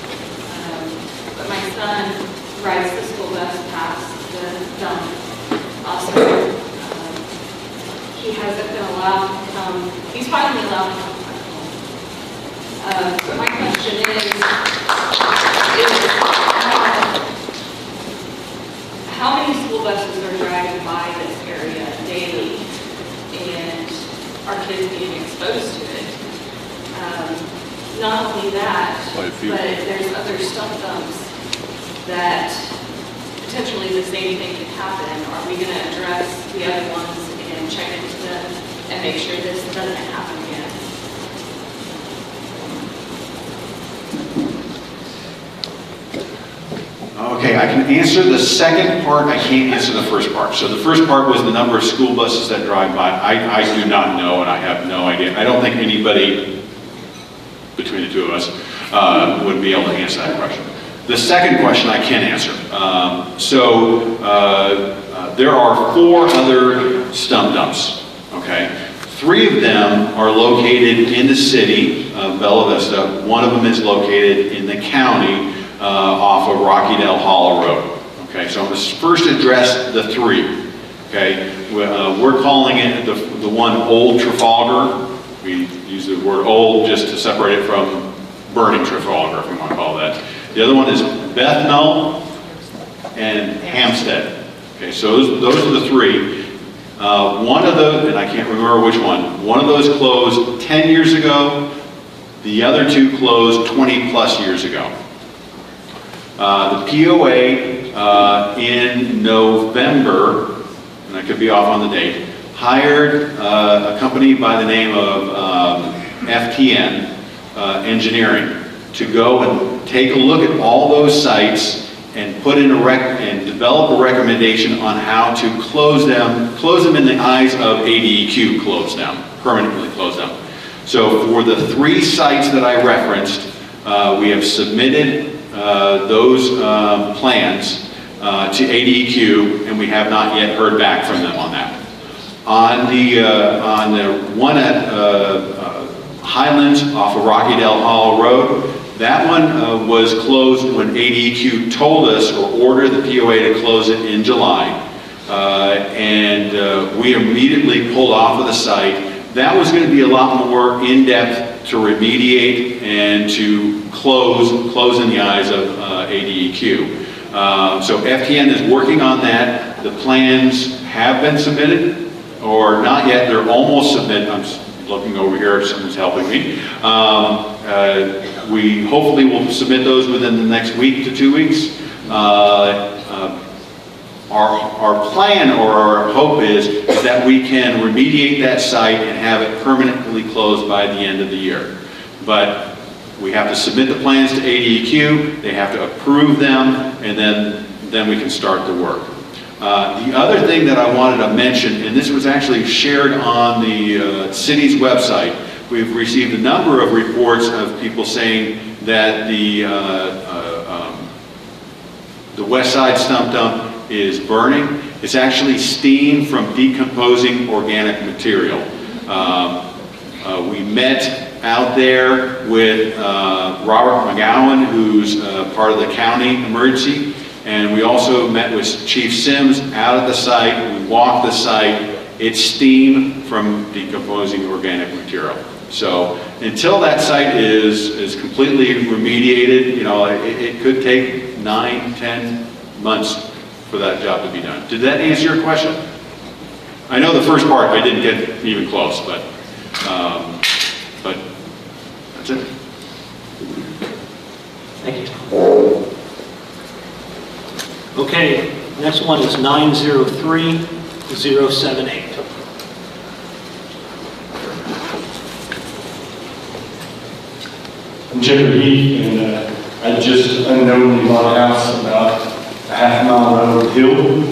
But my son rides the school bus past the dump. Also, he hasn't been allowed to come. He's finally allowed to come back home. But my question is how many school buses are driving by this area daily, and are kids being exposed to it? Not only that, but there's other stump dumps that potentially the same thing could happen. Are we going to address the other ones and check into them and make sure this doesn't happen again? Okay, I can answer the second part, I can't answer the first part. So the first part was the number of school buses that drive by. I do not know, and I have no idea. I don't think anybody, between the two of us, would be able to answer that question. The second question I can answer. There are 4 other stump dumps, okay? 3 of them are located in the city of Bella Vista. 1 of them is located in the county off of Riordan Hall Road. Okay, so I'm going to first address the 3. Okay, we're calling it the one Old Trafalgar. We use the word old just to separate it from burning Trafalgar, if you want to call that. The other one is Bethnal and Hampstead. Okay, so those are the 3. One of those, and I can't remember which one of those closed 10 years ago. The other 2 closed 20 plus years ago. The POA in November, and I could be off on the date, hired a company by the name of FTN Engineering to go and take a look at all those sites and put in and develop a recommendation on how to close them in the eyes of ADEQ, permanently close them. So for the 3 sites that I referenced, we have submitted those plans to ADEQ, and we have not yet heard back from them on that. On the one at Highlands off of Riordan Hall Road, that one was closed when ADEQ told us or ordered the POA to close it in July, and we immediately pulled off of the site. That was going to be a lot more in-depth to remediate and to close in the eyes of ADEQ. So FTN is working on that. The plans have been submitted, or not yet. They're almost submitted. I'm looking over here. Someone's helping me. We hopefully will submit those within the next week to 2 weeks. Our plan or our hope is that we can remediate that site and have it permanently closed by the end of the year. But we have to submit the plans to ADEQ, they have to approve them, and then we can start the work. The other thing that I wanted to mention, and this was actually shared on the city's website, we've received a number of reports of people saying that the west side stump dump is burning. It's actually steam from decomposing organic material. We met out there with Robert McGowan, who's part of the county emergency, and we also met with Chief Sims out at the site. We walked the site. It's steam from decomposing organic material. So until that site is completely remediated, it could take 9-10 months for that job to be done. Did that answer your question? I know the first part I didn't get even close, but that's it. Thank you. Okay, next one is 903-078. I'm Jeffrey Heath, and I just unknowingly bought a house about a half-mile road hill.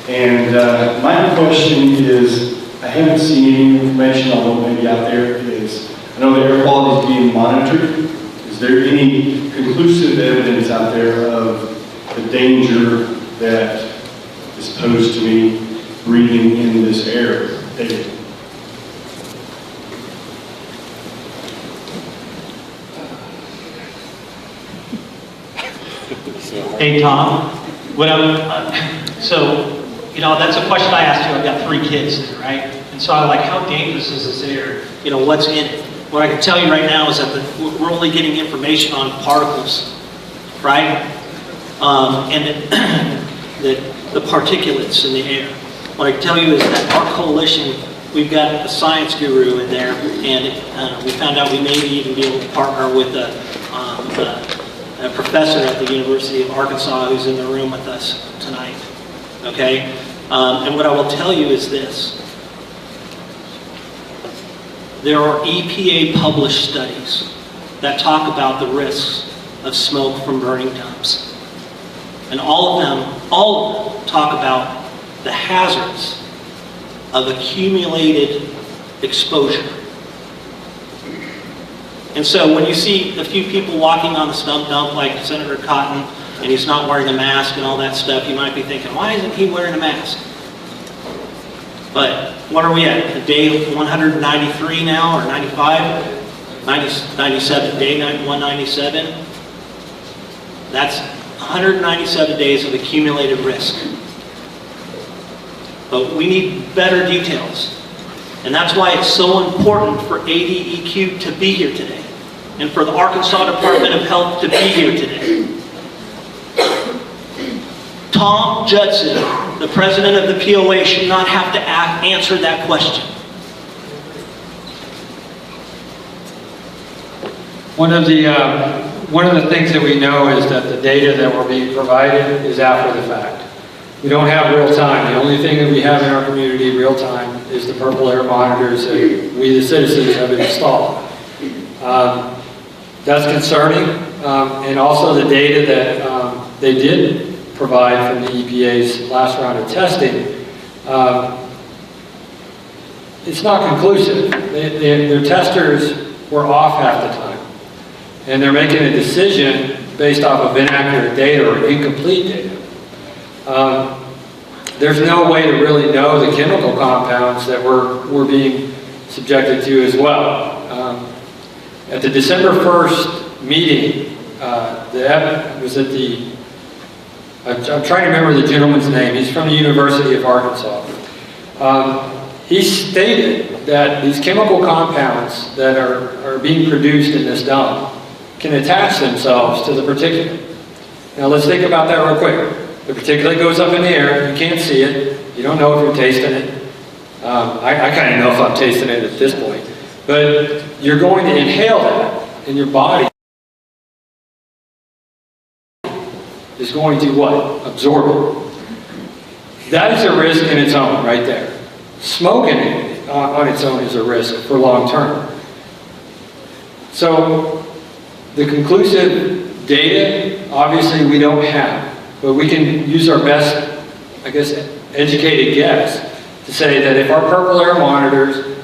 And my question is, I haven't seen any information, although maybe out there, is I know the air quality is being monitored. Is there any conclusive evidence out there of the danger that is posed to me breathing in this air daily? Hey, Tom. That's a question I asked you. I've got 3 kids, right? And so I'm like, how dangerous is this air? What's in it? What I can tell you right now is that we're only getting information on particles, right? And the particulates in the air. What I can tell you is that our coalition, we've got a science guru in there, and we found out we may even be able to partner with a professor at the University of Arkansas who's in the room with us tonight. Okay? And what I will tell you is this. There are EPA published studies that talk about the risks of smoke from burning dumps. And all of them talk about the hazards of accumulated exposure. And so when you see a few people walking on the stump dump like Senator Cotton, and he's not wearing a mask and all that stuff, you might be thinking, why isn't he wearing a mask? But what are we at? Day 193 now, or 95? 97, day 197. That's 197 days of accumulated risk. But we need better details. And that's why it's so important for ADEQ to be here today, and for the Arkansas Department of Health to be here today. Tom Judson, the president of the POA, should not have to answer that question. One of the things that we know is that the data that we're being provided is after the fact. We don't have real time. The only thing that we have in our community real time is the purple air monitors that we, the citizens, have installed. That's concerning, and also the data that they did provide from the EPA's last round of testing. It's not conclusive. Their testers were off half the time, and they're making a decision based off of inaccurate data or incomplete data. There's no way to really know the chemical compounds that we're being subjected to as well. At the December 1st meeting, I'm trying to remember the gentleman's name. He's from the University of Arkansas. He stated that these chemical compounds that are being produced in this dump can attach themselves to the particulate. Now let's think about that real quick. The particulate goes up in the air, you can't see it, you don't know if you're tasting it. I kind of know if I'm tasting it at this point. But you're going to inhale that, and your body is going to what? Absorb it. That is a risk in its own, right there. Smoking on its own is a risk for long term. So the conclusive data, obviously we don't have, but we can use our best I guess, educated guess to say that if our purple air monitors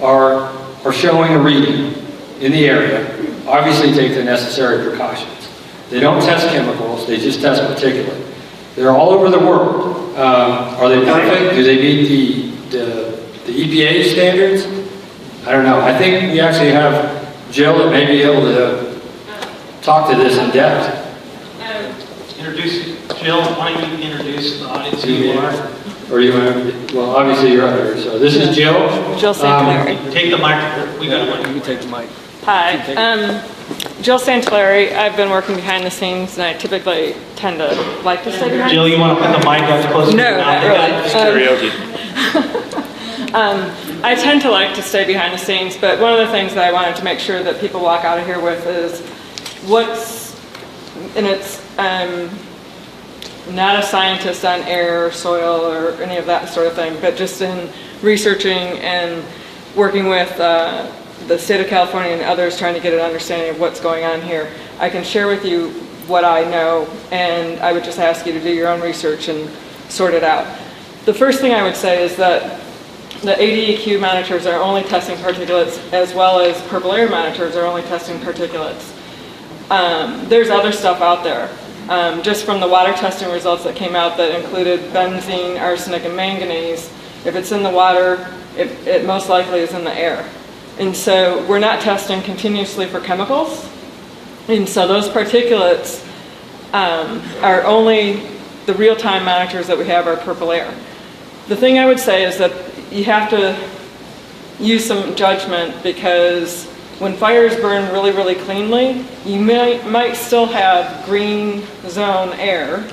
are showing a reading in the area, obviously take the necessary precautions. They don't test chemicals, they just test particulate. They're all over the world. Are they perfect? Do they meet the EPA standards? I don't know. I think we actually have Jill that may be able to talk to this in depth. Introduce, Jill, why don't you introduce the audience who you are? Or you want to, well, obviously you're up here. So this is Jill. Jill Santillari. Take the microphone. We got a mic. You can take the mic. Hi, Jill Santillari. I've been working behind the scenes, and I typically tend to like to stay behind. Jill, you want to put the mic up close to No, your mouth? not really. Karaoke. I tend to like to stay behind the scenes, but one of the things that I wanted to make sure that people walk out of here with is and it's not a scientist on air or soil or any of that sort of thing, but just in researching and working with the state of California and others trying to get an understanding of what's going on here. I can share with you what I know, and I would just ask you to do your own research and sort it out. The first thing I would say is that the ADEQ monitors are only testing particulates, as well as purple air monitors are only testing particulates. There's other stuff out there. Just from the water testing results that came out that included benzene, arsenic, and manganese, if it's in the water, it most likely is in the air. And so we're not testing continuously for chemicals. And so those particulates are only, the real-time monitors that we have are purple air. The thing I would say is that you have to use some judgment, because when fires burn really, really cleanly, you might still have green zone air,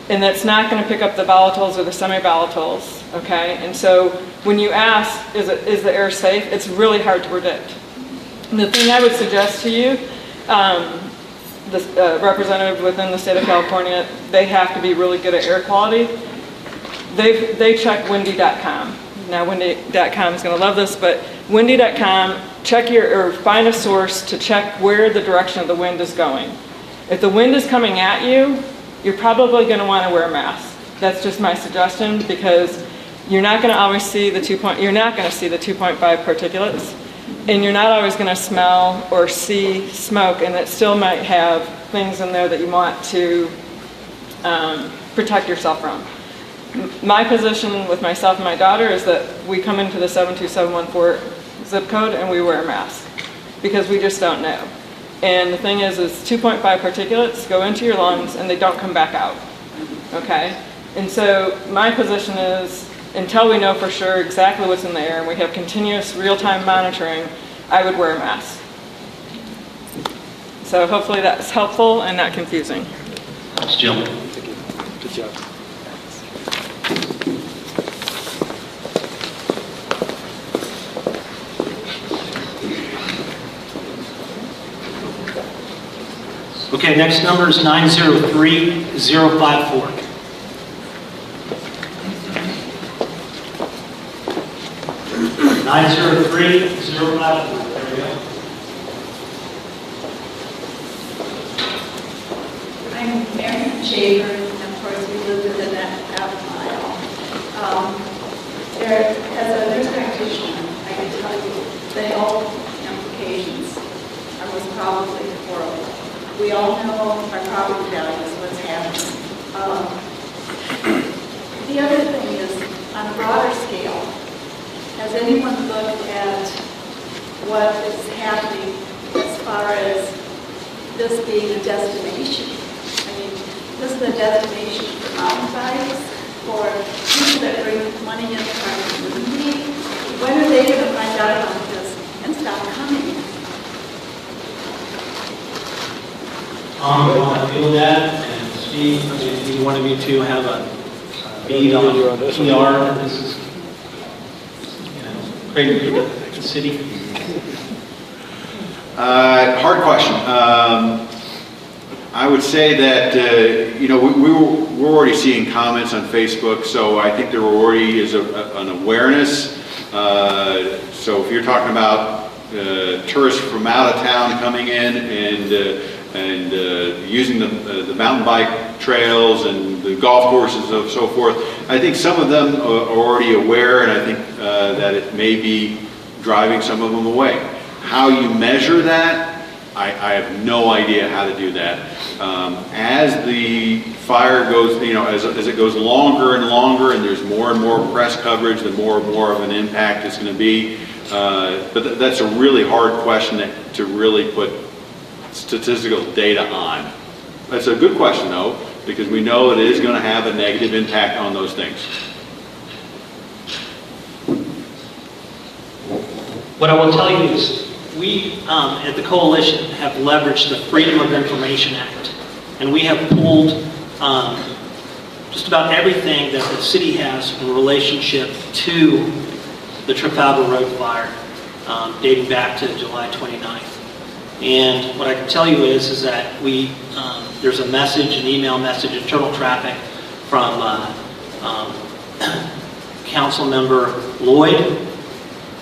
and that's not going to pick up the volatiles or the semi-volatiles, okay? And so when you ask, is the air safe, it's really hard to predict. And the thing I would suggest to you, the representative within the state of California, they have to be really good at air quality. They check windy.com. Now windy.com is going to love this, but windy.com, find a source to check where the direction of the wind is going. If the wind is coming at you, you're probably going to want to wear a mask. That's just my suggestion, because you're not going to always see the 2.5 particulates, and you're not always going to smell or see smoke, and it still might have things in there that you want to protect yourself from. My position with myself and my daughter is that we come into the 72714 zip code and we wear a mask, because we just don't know. And the thing is 2.5 particulates go into your lungs and they don't come back out, okay? And so my position is, until we know for sure exactly what's in the air and we have continuous real-time monitoring, I would wear a mask. So hopefully that's helpful and not confusing. Thanks, Jill. Good job. Okay, next number is 903054. There we go. I'm Mary Shaver, and of course we live within that half mile. As a nurse practitioner, I can tell you the health implications are most probably horrible. We all know our property values, what's happening. The other thing is, on a broader scale, has anyone looked at what is happening as far as this being a destination? I mean, this is a destination for mountain bikes, for people that bring money in from the community. When are they going to find out about this and stop coming? Tom, you want to field that? And Steve, do you want me to have a bead on PR? This is, great for the city. Hard question. I would say that, we're already seeing comments on Facebook, so I think there already is an awareness. So if you're talking about tourists from out of town coming in and using the mountain bike trails and the golf courses and so forth. I think some of them are already aware, and I think that it may be driving some of them away. How you measure that, I have no idea how to do that. As the fire goes, as it goes longer and longer, and there's more and more press coverage, the more and more of an impact it's going to be. But that's a really hard question to really put statistical data on. That's a good question, though, because we know it is going to have a negative impact on those things. What I will tell you is we at the coalition have leveraged the Freedom of Information Act, and we have pulled just about everything that the city has in relationship to the Trafalgar Road fire dating back to July 29th. And what I can tell you is that there's a message, an email message, internal traffic from Council Member Lloyd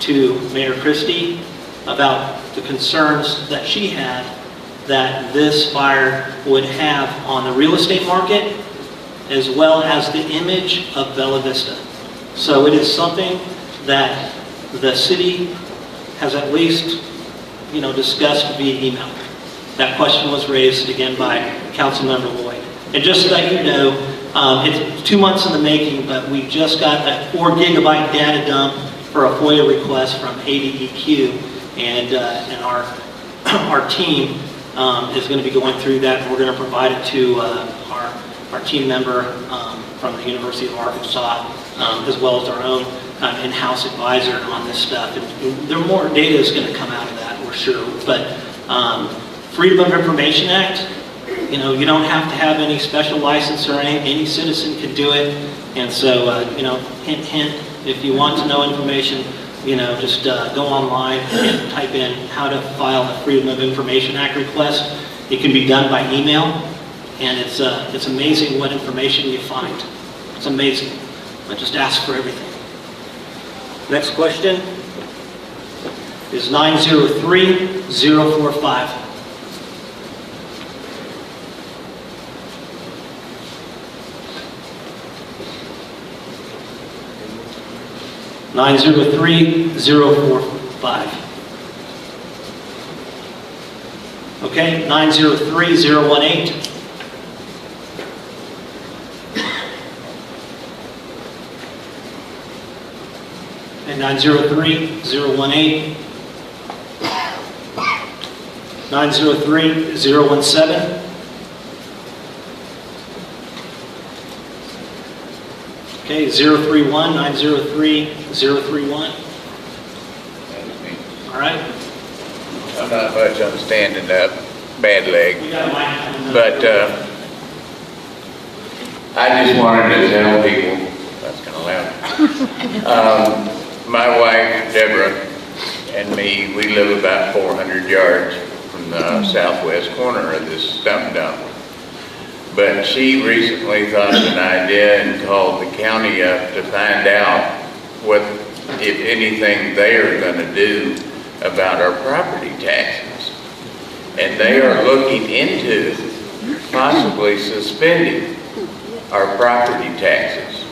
to Mayor Christie about the concerns that she had that this fire would have on the real estate market as well as the image of Bella Vista. So it is something that the city has at least discussed via email. That question was raised again by Councilmember Lloyd. And just so that you know, it's 2 months in the making, but we just got that 4 gigabyte data dump for a FOIA request from ADEQ, and our team is going to be going through that, and we're going to provide it to our team member from the University of Arkansas, as well as our own in-house advisor on this stuff. And there more data is going to come out of that, we're sure. But Freedom of Information Act, you don't have to have any special license or any citizen can do it. And so, hint, hint, if you want to know information, just go online and type in how to file a Freedom of Information Act request. It can be done by email, and it's amazing what information you find. It's amazing. But just ask for everything. Next question is 903-045. Okay, 903-018. And 903-018. 903-017. Okay, 031, 903-031. All right. I'm not much on standing up, bad leg. But I just wanted to tell people, that's kind of loud. My wife, Deborah, and me, we live about 400 yards from the southwest corner of this dump. But she recently thought of an idea and called the county up to find out what, if anything, they are going to do about our property taxes. And they are looking into possibly suspending our property taxes.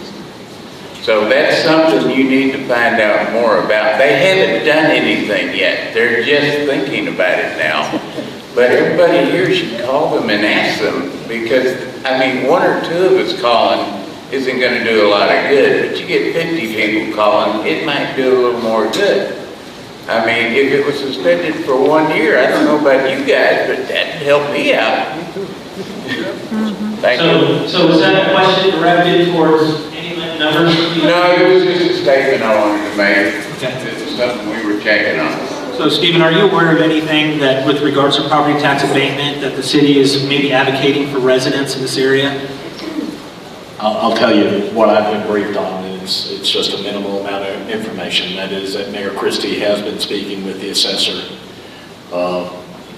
So that's something you need to find out more about. They haven't done anything yet. They're just thinking about it now. But everybody here should call them and ask them, because, I mean, 1 or 2 of us calling isn't going to do a lot of good, but you get 50 people calling, it might do a little more good. I mean, if it was suspended for 1 year, I don't know about you guys, but that'd help me out. Thank you. So was that a question directed towards any numbers? No, it was just a statement I wanted to make. Okay. It was something we were checking on. So, Stephen, are you aware of anything that, with regards to property tax abatement, that the city is maybe advocating for residents in this area? I'll tell you what I've been briefed on. It's just a minimal amount of information. That is that Mayor Christie has been speaking with the assessor,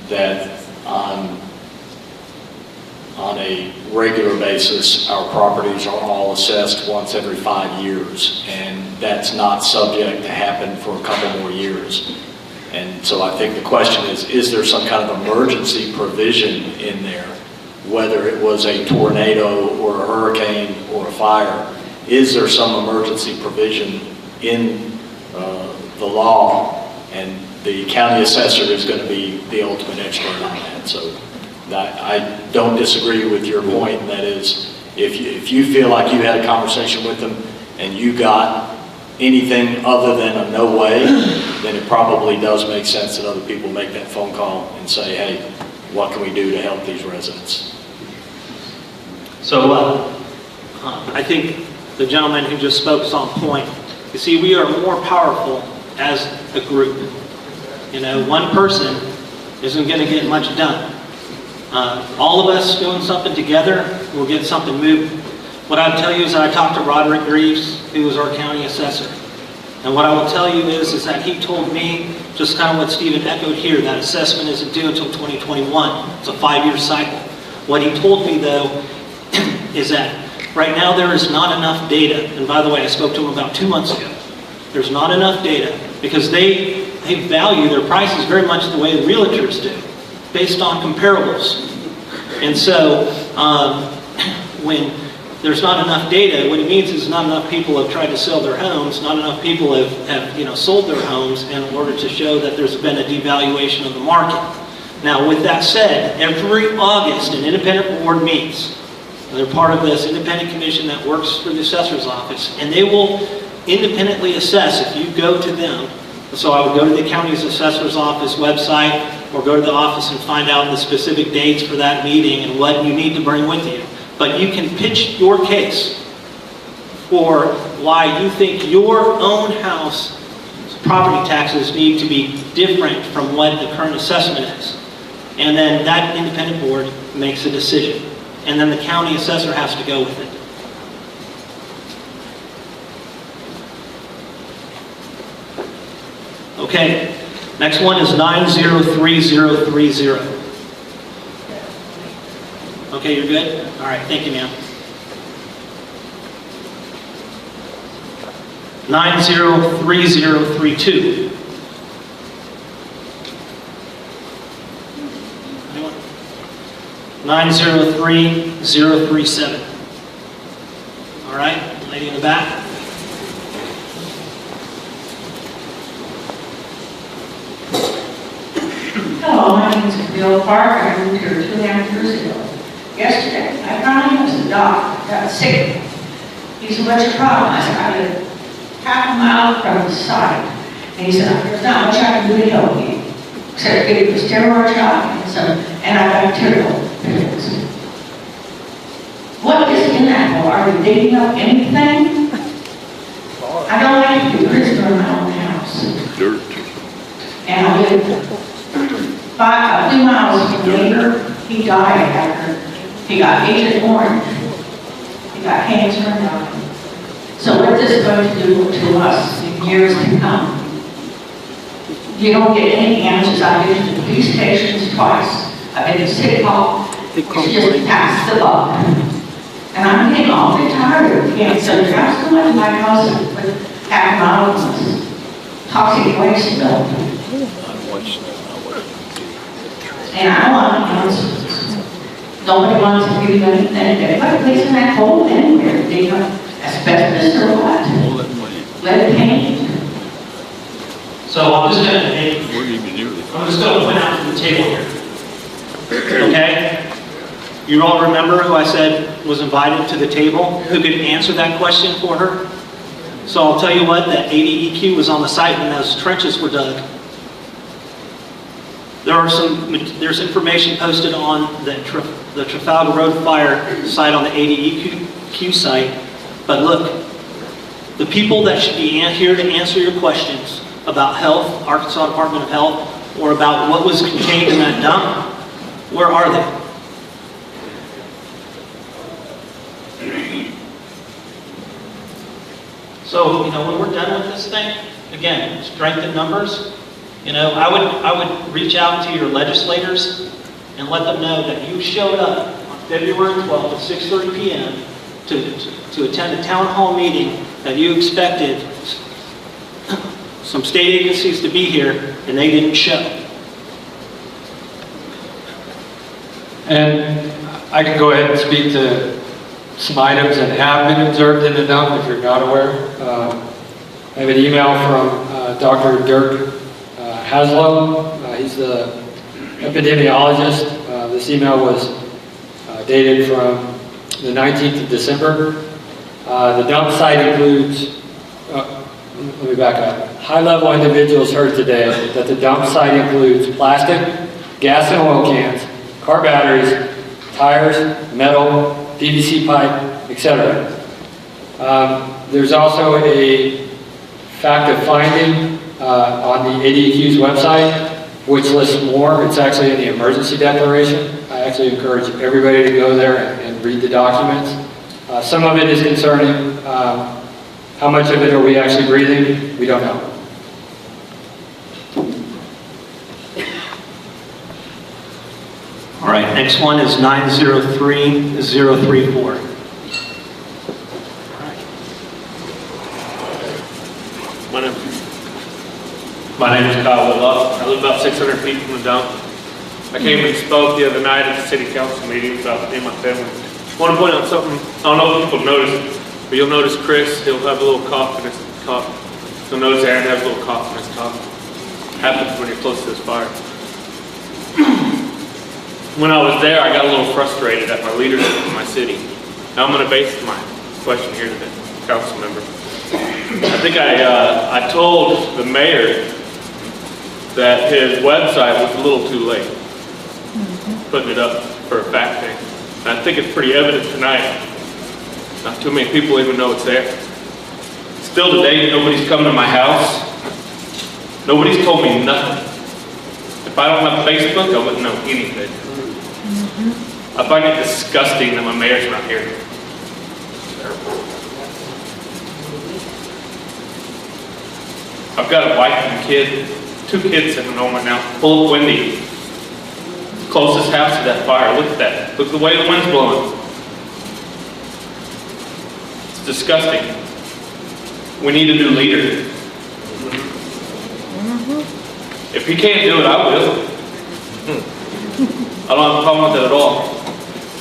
that on a regular basis, our properties are all assessed once every 5 years, and that's not subject to happen for a couple more years. And so I think the question is there some kind of emergency provision in there whether it was a tornado or a hurricane or a fire, is there some emergency provision in the law? And the county assessor is going to be the ultimate expert on that. So I don't disagree with your point, and that is, if you feel like you had a conversation with them and you got anything other than a no way, then it probably does make sense that other people make that phone call and say, hey, what can we do to help these residents? So I think the gentleman who just spoke is on point. You see, we are more powerful as a group. You know, one person isn't going to get much done. All of us doing something together will get something moving. What I would tell you is that I talked to Roderick Greaves, who is our county assessor. And what I will tell you is that he told me, just kind of what Stephen echoed here, that assessment isn't due until 2021. It's a 5-year cycle. What he told me, though, is that right now there is not enough data. And by the way, I spoke to him about 2 months ago. There's not enough data because they value their prices very much the way the realtors do, based on comparables. And so when there's not enough data, what it means is not enough people have tried to sell their homes, not enough people have sold their homes in order to show that there's been a devaluation of the market. Now, with that said, every August an independent board meets. They're part of this independent commission that works for the assessor's office, and they will independently assess if you go to them. So I would go to the county's assessor's office website or go to the office and find out the specific dates for that meeting and what you need to bring with you. But you can pitch your case for why you think your own house property taxes need to be different from what the current assessment is. And then that independent board makes a decision. And then the county assessor has to go with it. Okay, next one is 903030. Okay, you're good? All right, thank you, ma'am. 903032. Anyone? 903037. All right, lady in the back. Hello, my name is Bill Park. I moved here 2.5 years ago. Yesterday, I finally went to the doctor, got sick. He said, what's your problem? I said, I live half a mile from the site. And he said, there's not much I can do to help you. Except give you a steroid shot and some antibacterial pills. What is in that hole? Are you digging up anything? I don't like to be a prisoner in my own house. Dirt. And I live a few miles from the neighbor. He died after he got Agent Orange. He got cancer and died. So what is this going to do to us in years to come? You don't get any answers. I've been to the police stations twice. I've been to City Hall. It's just past the buck. And I'm getting awfully tired of can't send your house to my house with half a mile of toxic waste milk. And I want answers. Nobody wants to give you anything. Everybody plays in that hole anywhere. They have asbestos or what? Lead paint. So I'm just going to point out to the table here. Okay? You all remember who I said was invited to the table? Who could answer that question for her? So I'll tell you what, that ADEQ was on the site when those trenches were dug. There's information posted on the Trafalgar Road Fire site on the ADEQ site. But look, the people that should be here to answer your questions about health, Arkansas Department of Health, or about what was contained in that dump, where are they? So, when we're done with this thing, again, strength in numbers. I would reach out to your legislators and let them know that you showed up on February 12th at 6:30 p.m. to attend a town hall meeting, that you expected some state agencies to be here, and they didn't show. And I can go ahead and speak to some items that have been observed in the dump if you're not aware. I have an email from Dr. Dirk Haslow. He's the epidemiologist. This email was dated from the 19th of December. The dump site includes, let me back up. High-level individuals heard today that the dump site includes plastic, gas and oil cans, car batteries, tires, metal, PVC pipe, etc. There's also a fact of finding on the ADQ's website, which lists more. It's actually in the emergency declaration. I actually encourage everybody to go there and read the documents. Some of it is concerning. How much of it are we actually breathing? We don't know. All right, next one is 903034. My name is Kyle Whitlock. I live about 600 feet from the dump. I came and spoke the other night at the city council meeting about me and my family. I want to point out something. I don't know if people notice it, but you'll notice Chris, he'll have a little cough in his cough. You'll notice Aaron has a little cough in his cough. Happens when you're close to this fire. When I was there, I got a little frustrated at my leadership in my city. Now I'm going to base my question here to the council member. I think I told the mayor that his website was a little too late putting it up for a fact thing. And I think it's pretty evident tonight. Not too many people even know it's there. Still today, nobody's come to my house. Nobody's told me nothing. If I don't have Facebook, I wouldn't know anything. I find it disgusting that my mayor's not here. I've got a wife and a kid, 2 kids sitting home right now, full of Wendy. Closest house to that fire. Look at that. Look at the way the wind's blowing. It's disgusting. We need a new leader. If he can't do it, I will. I don't have a problem with that at all.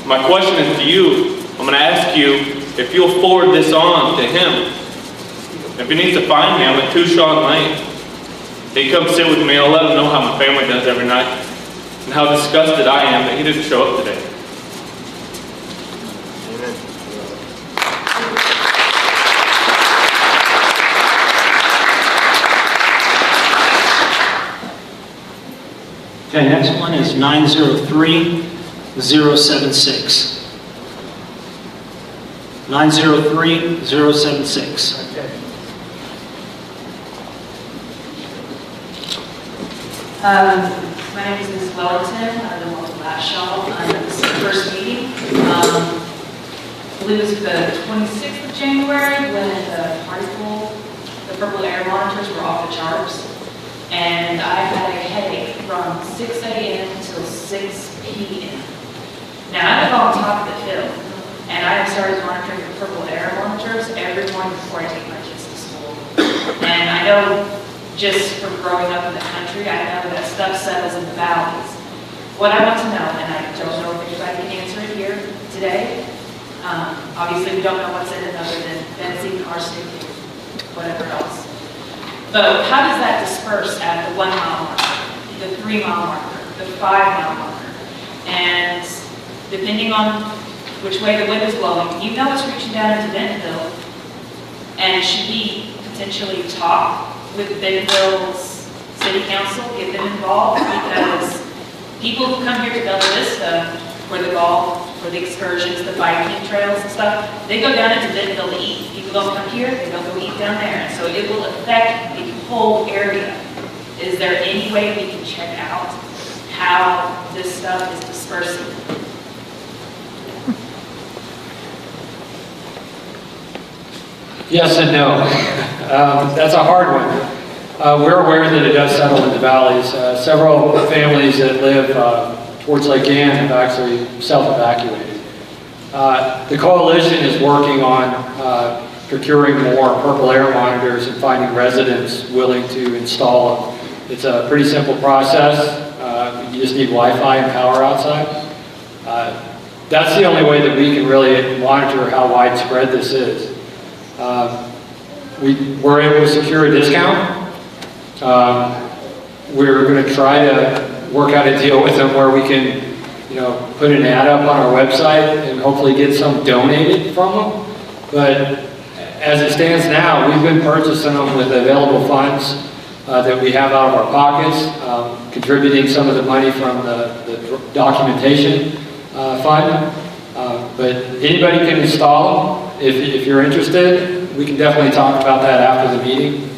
My question is to you. I'm going to ask you if you'll forward this on to him. If he needs to find me, I'm at 2 Shawn Lane. He come sit with me. I'll let him know how my family does every night and how disgusted I am that he didn't show up today. Okay, next one is 903076. 903076. My name is Ms. Wellington. I live on the last shop. This is the first meeting. I believe it was the 26th of January when the party pool, the purple air monitors were off the charts. And I had a headache from 6 a.m. until 6 p.m. Now, I live on top of the hill, and I have started monitoring the purple air monitors every morning before I take my kids to school. And I know, just from growing up in the country, I know that stuff settles in the valleys. What I want to know, and I don't know if anybody can answer it here today, obviously we don't know what's in it other than benzene, arsenic, whatever else. But how does that disperse at the 1 mile marker, the 3 mile marker, the 5 mile marker? And depending on which way the wind is blowing, you know it's reaching down into Bentonville, and it should be potentially talk with Bentonville's city council, get them involved, because people who come here to Bella Vista for the golf, for the excursions, the biking trails and stuff, they go down into Bentonville to eat. People don't come here, they don't go eat down there. So it will affect the whole area. Is there any way we can check out how this stuff is dispersing? Yes and no. That's a hard one. We're aware that it does settle in the valleys. Several families that live towards Lake Ann have actually self-evacuated. The coalition is working on procuring more purple air monitors and finding residents willing to install them. It's a pretty simple process. You just need Wi-Fi and power outside. that's the only way that we can really monitor how widespread this is. We were able to secure a discount. We're going to try to work out a deal with them where we can, put an ad up on our website and hopefully get some donated from them. But as it stands now, we've been purchasing them with available funds that we have out of our pockets, contributing some of the money from the documentation fund. But anybody can install them. If you're interested, we can definitely talk about that after the meeting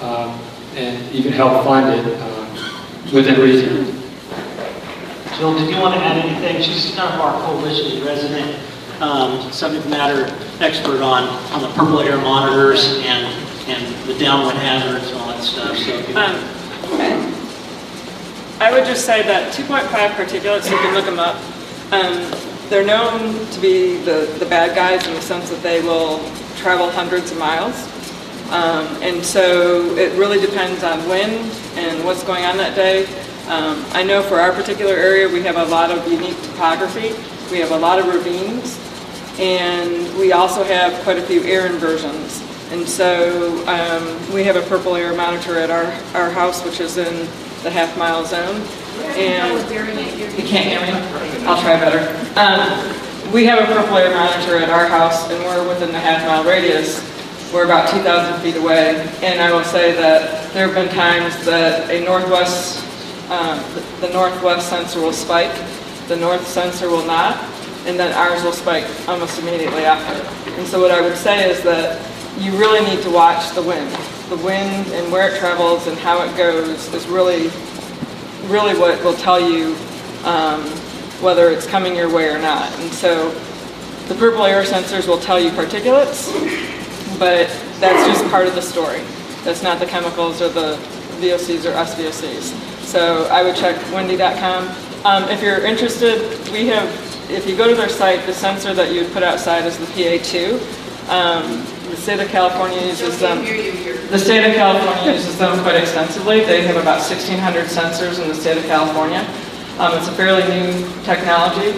and even help fund it within reason. Jill, did you want to add anything? She's kind of our coalition resident, subject matter expert on the purple air monitors and the downwind hazards and all that stuff. So I would just say that 2.5 particulates, you can look them up. They're known to be the bad guys in the sense that they will travel hundreds of miles. And so it really depends on wind and what's going on that day. I know for our particular area, we have a lot of unique topography. We have a lot of ravines, and we also have quite a few air inversions. And so we have a purple air monitor at our house, which is in the half-mile zone. And you can't hear me? I'll try better. We have a purple air monitor at our house, and we're within the half-mile radius. We're about 2,000 feet away, and I will say that there have been times that a northwest, the northwest sensor will spike, the north sensor will not, and then ours will spike almost immediately after. And so what I would say is that you really need to watch the wind. The wind and where it travels and how it goes is really what will tell you whether it's coming your way or not. And so the purple air sensors will tell you particulates, but that's just part of the story. That's not the chemicals or the VOCs or SVOCs. So I would check windy.com. If you're interested, we have, if you go to their site, the sensor that you would put outside is the PA2. The state of California uses them. The state of California uses them quite extensively. They have about 1,600 sensors in the state of California. It's a fairly new technology.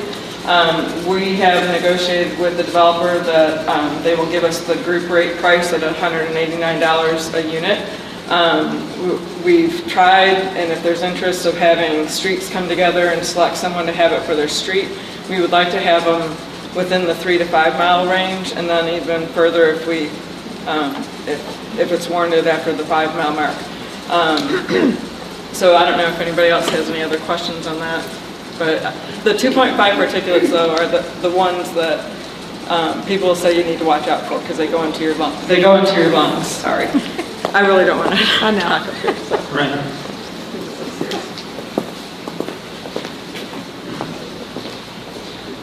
We have negotiated with the developer that they will give us the group rate price at $189 a unit. We've tried, and if there's interest of having streets come together and select someone to have it for their street, we would like to have them within the 3 to 5 mile range, and then even further if we, if it's warranted after the 5 mile mark. So I don't know if anybody else has any other questions on that. But the 2.5 particulates, though, are the ones that people say you need to watch out for because they go into your lungs. They go into your lungs. Sorry, I really don't want to talk up here. So. Right.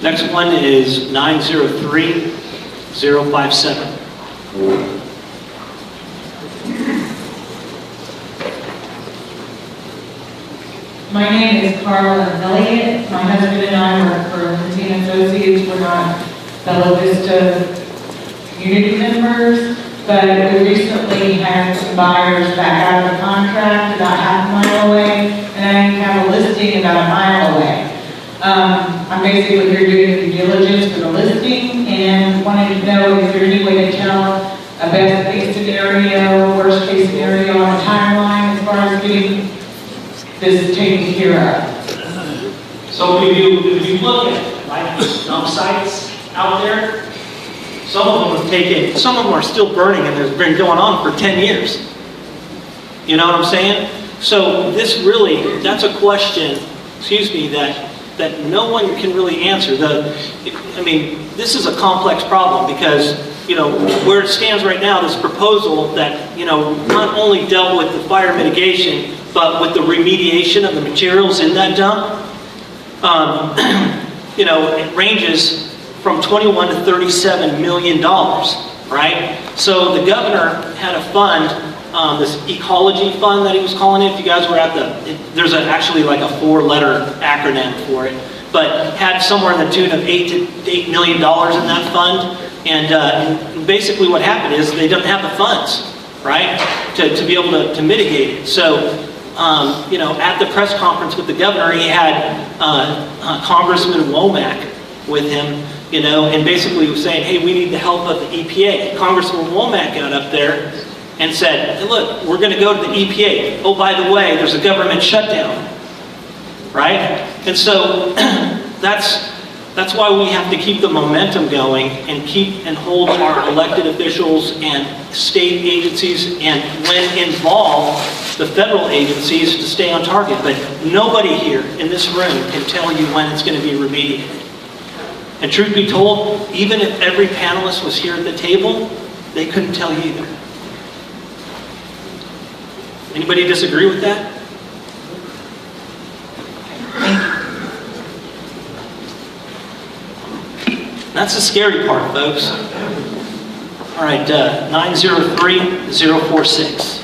Next one is 903-057. My name is Carla Elliott. My husband and I work for Latina Associates. We're not Bella Vista community members, but we recently had some buyers back out of the contract about half a mile away, and I have a listing about a mile away. I'm basically here doing due diligence for the listing and wanted to know if there's any way to tell a best case scenario, worst case scenario on a timeline as far as getting this taken care of. So if you look at like dump sites out there, some of them have taken, some of them are still burning and they've been going on for 10 years. You know what I'm saying? So this really, that's a question, excuse me, that no one can really answer. I mean, this is a complex problem because, you know, where it stands right now, this proposal that, you know, not only dealt with the fire mitigation, but with the remediation of the materials in that dump, you know, it ranges from $21 to $37 million, right? So the governor had a fund, this ecology fund that he was calling it. If you guys were at there's actually like a 4-letter acronym for it, but had somewhere in the tune of $8 million in that fund. And basically what happened is they didn't have the funds, right, to be able to mitigate it. So, you know, at the press conference with the governor, he had Congressman Womack with him and basically was saying, hey, we need the help of the EPA. Congressman Womack got up there and said, hey, look, we're going to go to the EPA. Oh, by the way, there's a government shutdown, right? And so that's why we have to keep the momentum going and hold our elected officials and state agencies and, when involved, the federal agencies to stay on target. But nobody here in this room can tell you when it's going to be remediated. And truth be told, even if every panelist was here at the table, they couldn't tell you either. Anybody disagree with that? That's the scary part, folks. All right, 903-046.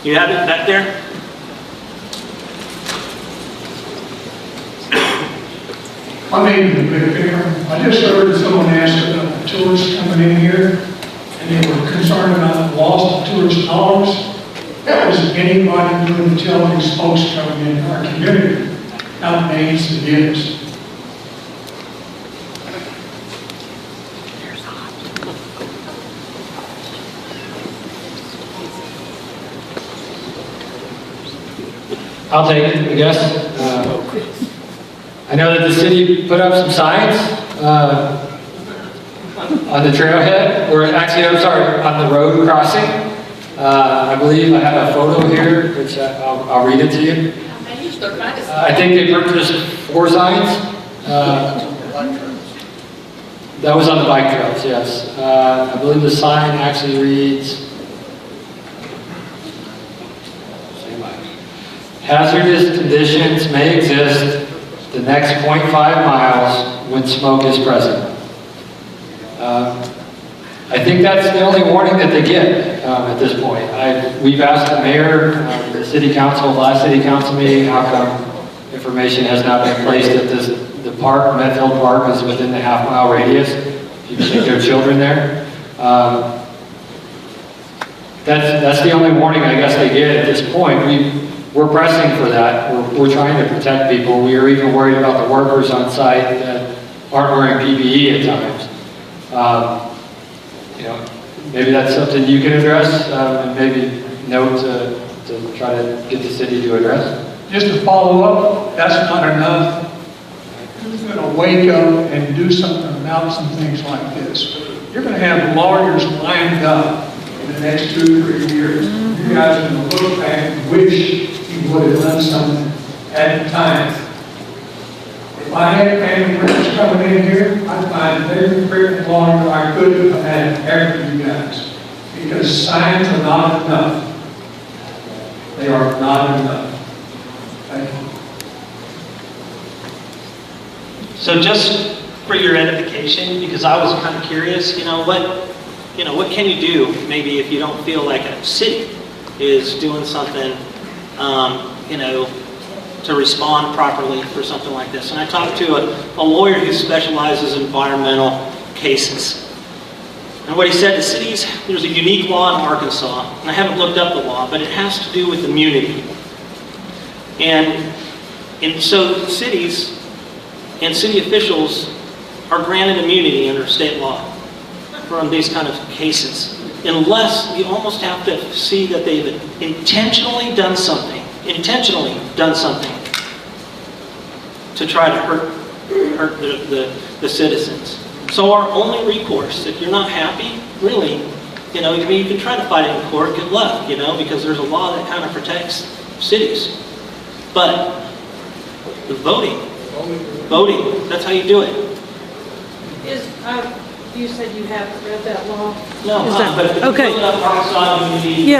You have it back there? My name is Rick Baker. I just heard someone ask about the tourists coming in here, and they were concerned about the loss of tourist dollars. That was anybody doing to tell these folks coming in our community how dangerous it is. I'll take it, I guess. I know that the city put up some signs on the trailhead, or actually, I'm sorry, on the road crossing. I believe I have a photo here, which I'll read it to you. I think they purchased 4 signs. That was on the bike trails, yes. I believe the sign actually reads, hazardous conditions may exist the next 0.5 miles when smoke is present. I think that's the only warning that they get at this point. We've asked the mayor, the city council, last city council meeting, how come information has not been placed at the park, Medfield Park is within the half-mile radius. People think there are children there. That's the only warning I guess they get at this point. We're pressing for that. We're trying to protect people. We are even worried about the workers on site that aren't wearing PPE at times. Maybe that's something you can address, and maybe note to try to get the city to address. Just to follow up, that's not enough. Who's going to wake up and do something about some things like this? You're going to have lawyers lined up in the next 2 or 3 years. You guys are going to look back and wish you would have done something at the time. If I had family members coming in here, I'd find every freaking lawyer I could have had after you guys. Because signs are not enough. They are not enough. Thank you. So just for your edification, because I was kind of curious, what can you do maybe if you don't feel like a city is doing something, to respond properly for something like this. And I talked to a lawyer who specializes in environmental cases. And what he said, there's a unique law in Arkansas, and I haven't looked up the law, but it has to do with immunity. And so cities and city officials are granted immunity under state law from these kind of cases, unless you almost have to see that they've intentionally done something to try to hurt the citizens. So our only recourse, if you're not happy, really, you can try to fight it in court, good luck, because there's a law that kind of protects cities. But the voting, that's how you do it. You said you haven't read that law? No, but if you look up Arkansas immunity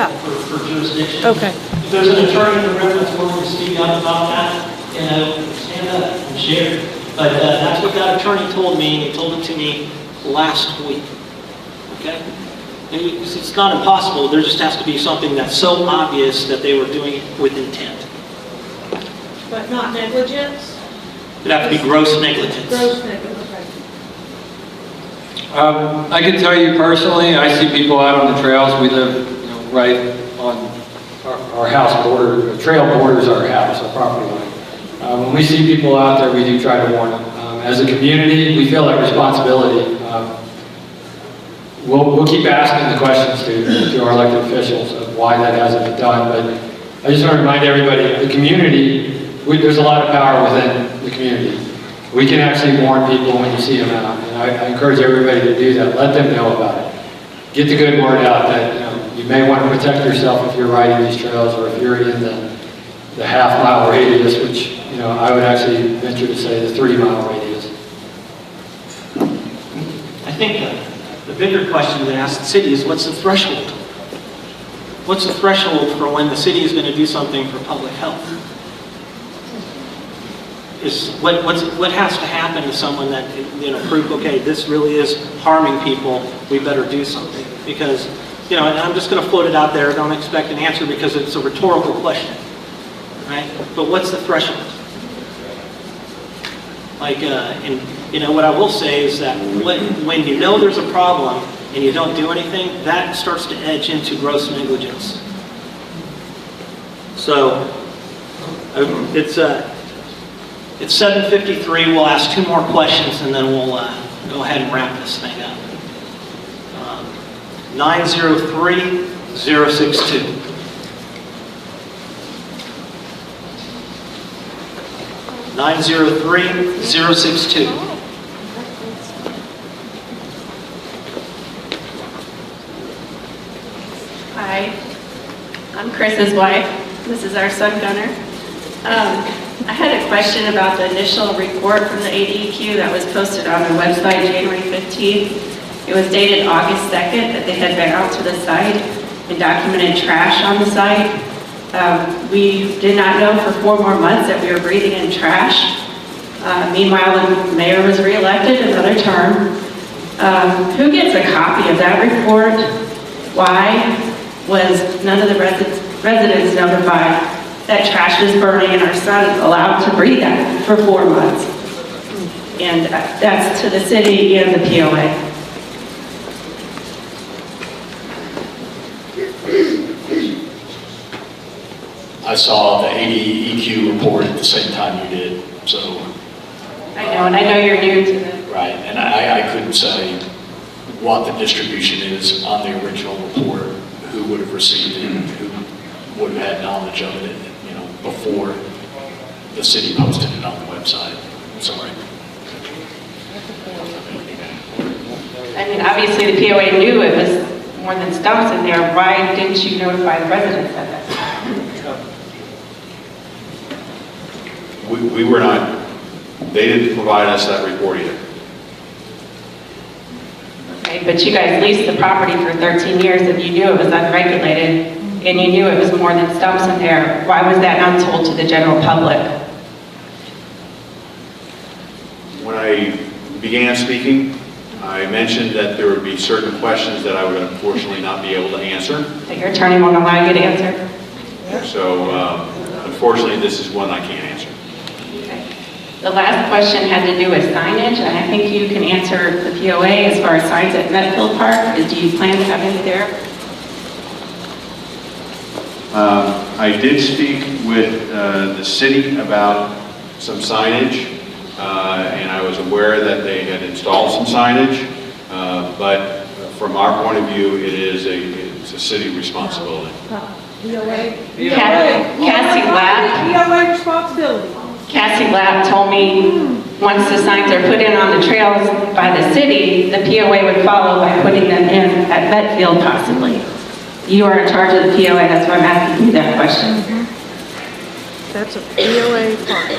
for jurisdiction, if there's an attorney in the room that's willing to speak up about that, stand up and share. But that's what that attorney told me, and he told it to me last week. Okay? And it's not impossible. There just has to be something that's so obvious that they were doing it with intent. But not negligence? It'd have to be gross negligence. Gross negligence. I can tell you personally, I see people out on the trails. We live, right on our house border. The trail borders our house, our property line. When we see people out there, we do try to warn them. As a community, we feel that responsibility. We'll keep asking the questions to our elected officials of why that hasn't been done, but I just want to remind everybody, the community, there's a lot of power within the community. We can actually warn people when you see them out, and I encourage everybody to do that. Let them know about it. Get the good word out that you may want to protect yourself if you're riding these trails, or if you're in the half-mile radius, which I would actually venture to say the 3-mile radius. I think the bigger question to ask the city is, what's the threshold? What's the threshold for when the city is going to do something for public health? What has to happen to someone that prove, okay, this really is harming people, we better do something? Because and I'm just going to float it out there. Don't expect an answer because it's a rhetorical question, right? But what's the threshold? Like, what I will say is that when you know there's a problem and you don't do anything, that starts to edge into gross negligence. So it's 7:53. We'll ask 2 more questions and then we'll go ahead and wrap this thing up. 903-062. Hi, I'm Chris's wife. This is our son Gunner. I had a question about the initial report from the ADEQ that was posted on the website January 15th. It was dated August 2nd that they had been out to the site and documented trash on the site. We did not know for 4 more months that we were breathing in trash. Meanwhile, the mayor was reelected another term. Who gets a copy of that report? Why was none of the residents notified that trash was burning and our son allowed to breathe that for 4 months? And that's to the city and the POA. I saw the ADEQ report at the same time you did, so. I know, and I know you're new to the... Right, and I couldn't say what the distribution is on the original report, who would have received it, who would have had knowledge of it, before the city posted it on the website. Sorry. I mean, obviously the POA knew it was more than stumps in there. Why didn't you notify the residents of that? We were not, they didn't provide us that report either. Okay, but you guys leased the property for 13 years and you knew it was unregulated and you knew it was more than stumps in there. Why was that not told to the general public? When I began speaking, I mentioned that there would be certain questions that I would unfortunately not be able to answer. That your attorney won't allow you to answer? So unfortunately, this is one I can't answer. The last question had to do with signage, and I think you can answer the POA as far as signs at Metfield Park. Do you plan to have any there? I did speak with the city about some signage, and I was aware that they had installed some signage, but from our point of view, it's a city responsibility. Cassie Lapp. POA responsibility. Cassie Lapp told me once the signs are put in on the trails by the city, the POA would follow by putting them in at Metfield possibly. You are in charge of the POA, that's why I'm asking you that question. That's a POA part.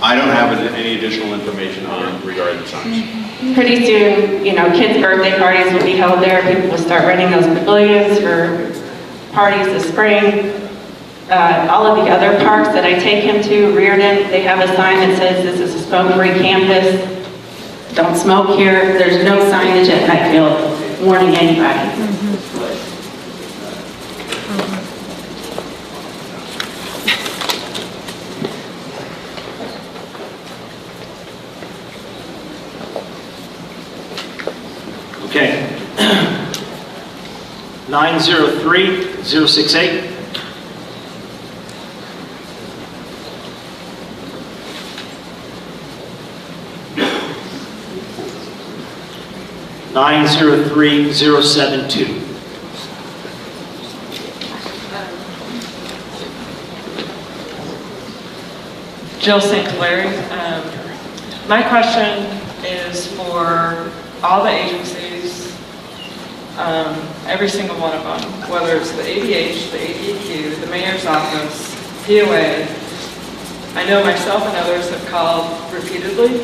I don't have any additional information regarding the signs. Pretty soon, kids' birthday parties will be held there. People will start renting those pavilions for parties this spring. All of the other parks that I take him to, Riordan, they have a sign that says this is a smoke-free campus. Don't smoke here. There's no signage at Metfield warning anybody. Okay. 903-068. 903-072. Jill St. Clair. My question is for all the agencies, every single one of them, whether it's the ADH, the ADQ, the mayor's office, POA. I know myself and others have called repeatedly.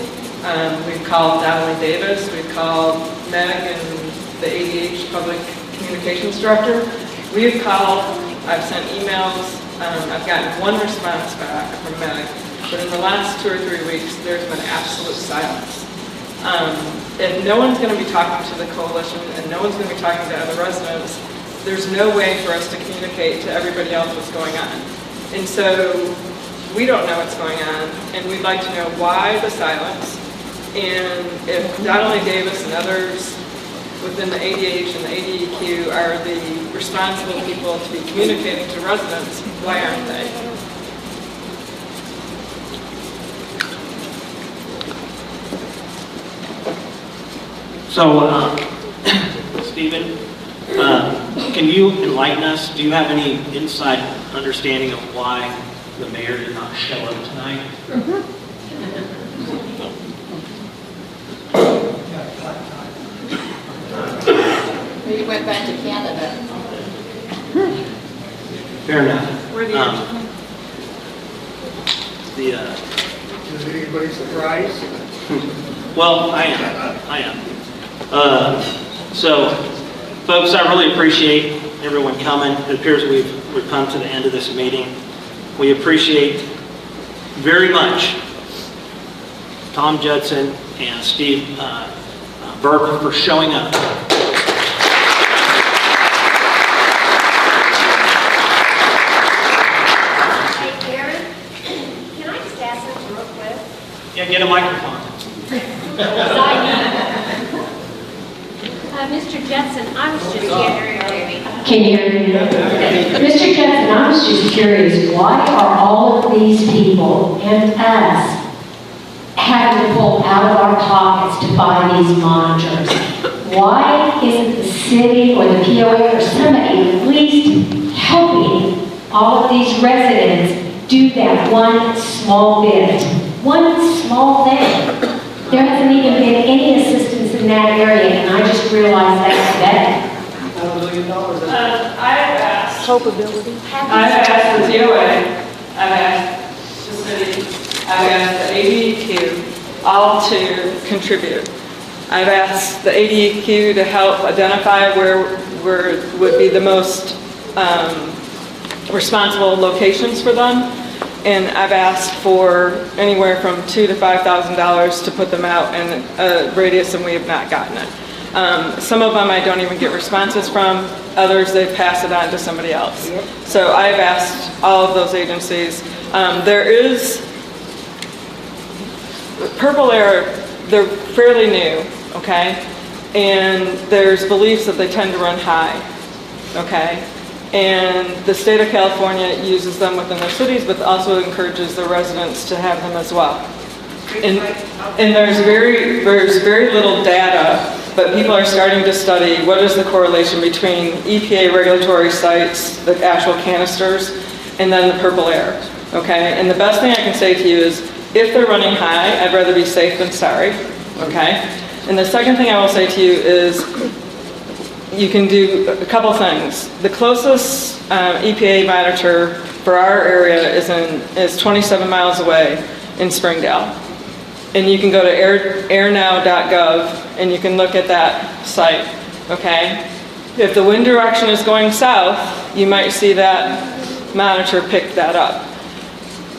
We've called Donnelly Davis, we've called Meg and the ADH Public Communications Director. We've called, I've sent emails, I've gotten one response back from Meg. But in the last 2 or 3 weeks, there's been absolute silence. If no one's going to be talking to the coalition and no one's going to be talking to other residents, there's no way for us to communicate to everybody else what's going on. And so we don't know what's going on, and we'd like to know why the silence. And if Donnelly Davis and others within the ADH and the ADEQ are the responsible people to be communicating to residents, why aren't they? So, Stephen, can you enlighten us? Do you have any inside understanding of why the mayor did not show up tonight? He went back to Canada. Fair enough. Is anybody surprised? Well, I am. So, folks, I really appreciate everyone coming. It appears we've come to the end of this meeting. We appreciate very much Tom Judson and Steve Burke for showing up. Hey, Gary, can I just ask something real quick? Yeah, get a microphone. Mr. Jetson, I was just Can you hear me? Mr. Jetson, I was just curious, why are all of these people and us having to pull out of our pockets to buy these monitors? Why isn't the city or the POA or somebody at least helping all of these residents do that one small bit? One small thing. There hasn't even been any assistance in that area, and I just realized that today. I've asked culpability. I've asked the POA, I've asked the city, I've asked the ADEQ, all to contribute. I've asked the ADEQ to help identify where would be the most responsible locations for them. And I've asked for anywhere from $2,000 to $5,000 to put them out in a radius, and we have not gotten it. Some of them I don't even get responses from. Others, they pass it on to somebody else. So I've asked all of those agencies. There is Purple Air, they're fairly new, okay? And there's beliefs that they tend to run high, okay? And the state of California uses them within their cities, but also encourages the residents to have them as well. And there's very little data, but people are starting to study what is the correlation between EPA regulatory sites, the actual canisters, and then the purple air, okay? And the best thing I can say to you is, if they're running high, I'd rather be safe than sorry, okay? And the second thing I will say to you is, you can do a couple things. The closest EPA monitor for our area is 27 miles away in Springdale. And you can go to airnow.gov and you can look at that site, okay? If the wind direction is going south, you might see that monitor pick that up.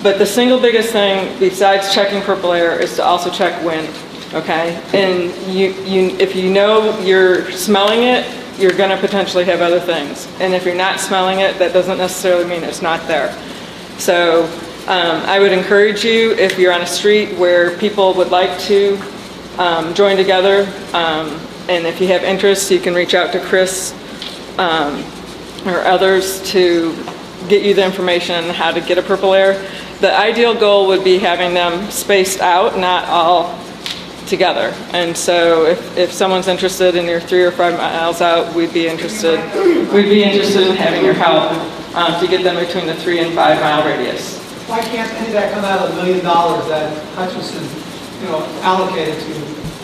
But the single biggest thing besides checking purple air is to also check wind, okay? And if you know you're smelling it, you're going to potentially have other things. And if you're not smelling it, that doesn't necessarily mean it's not there. So I would encourage you, if you're on a street where people would like to join together, and if you have interests, you can reach out to Chris or others to get you the information on how to get a purple air. The ideal goal would be having them spaced out, not all together. And so if someone's interested and you're 3 or 5 miles out, we'd be interested in having your help to get them between the 3 and 5 mile radius. Why can't any of that come out of the $1 million that Hutchinson, allocated to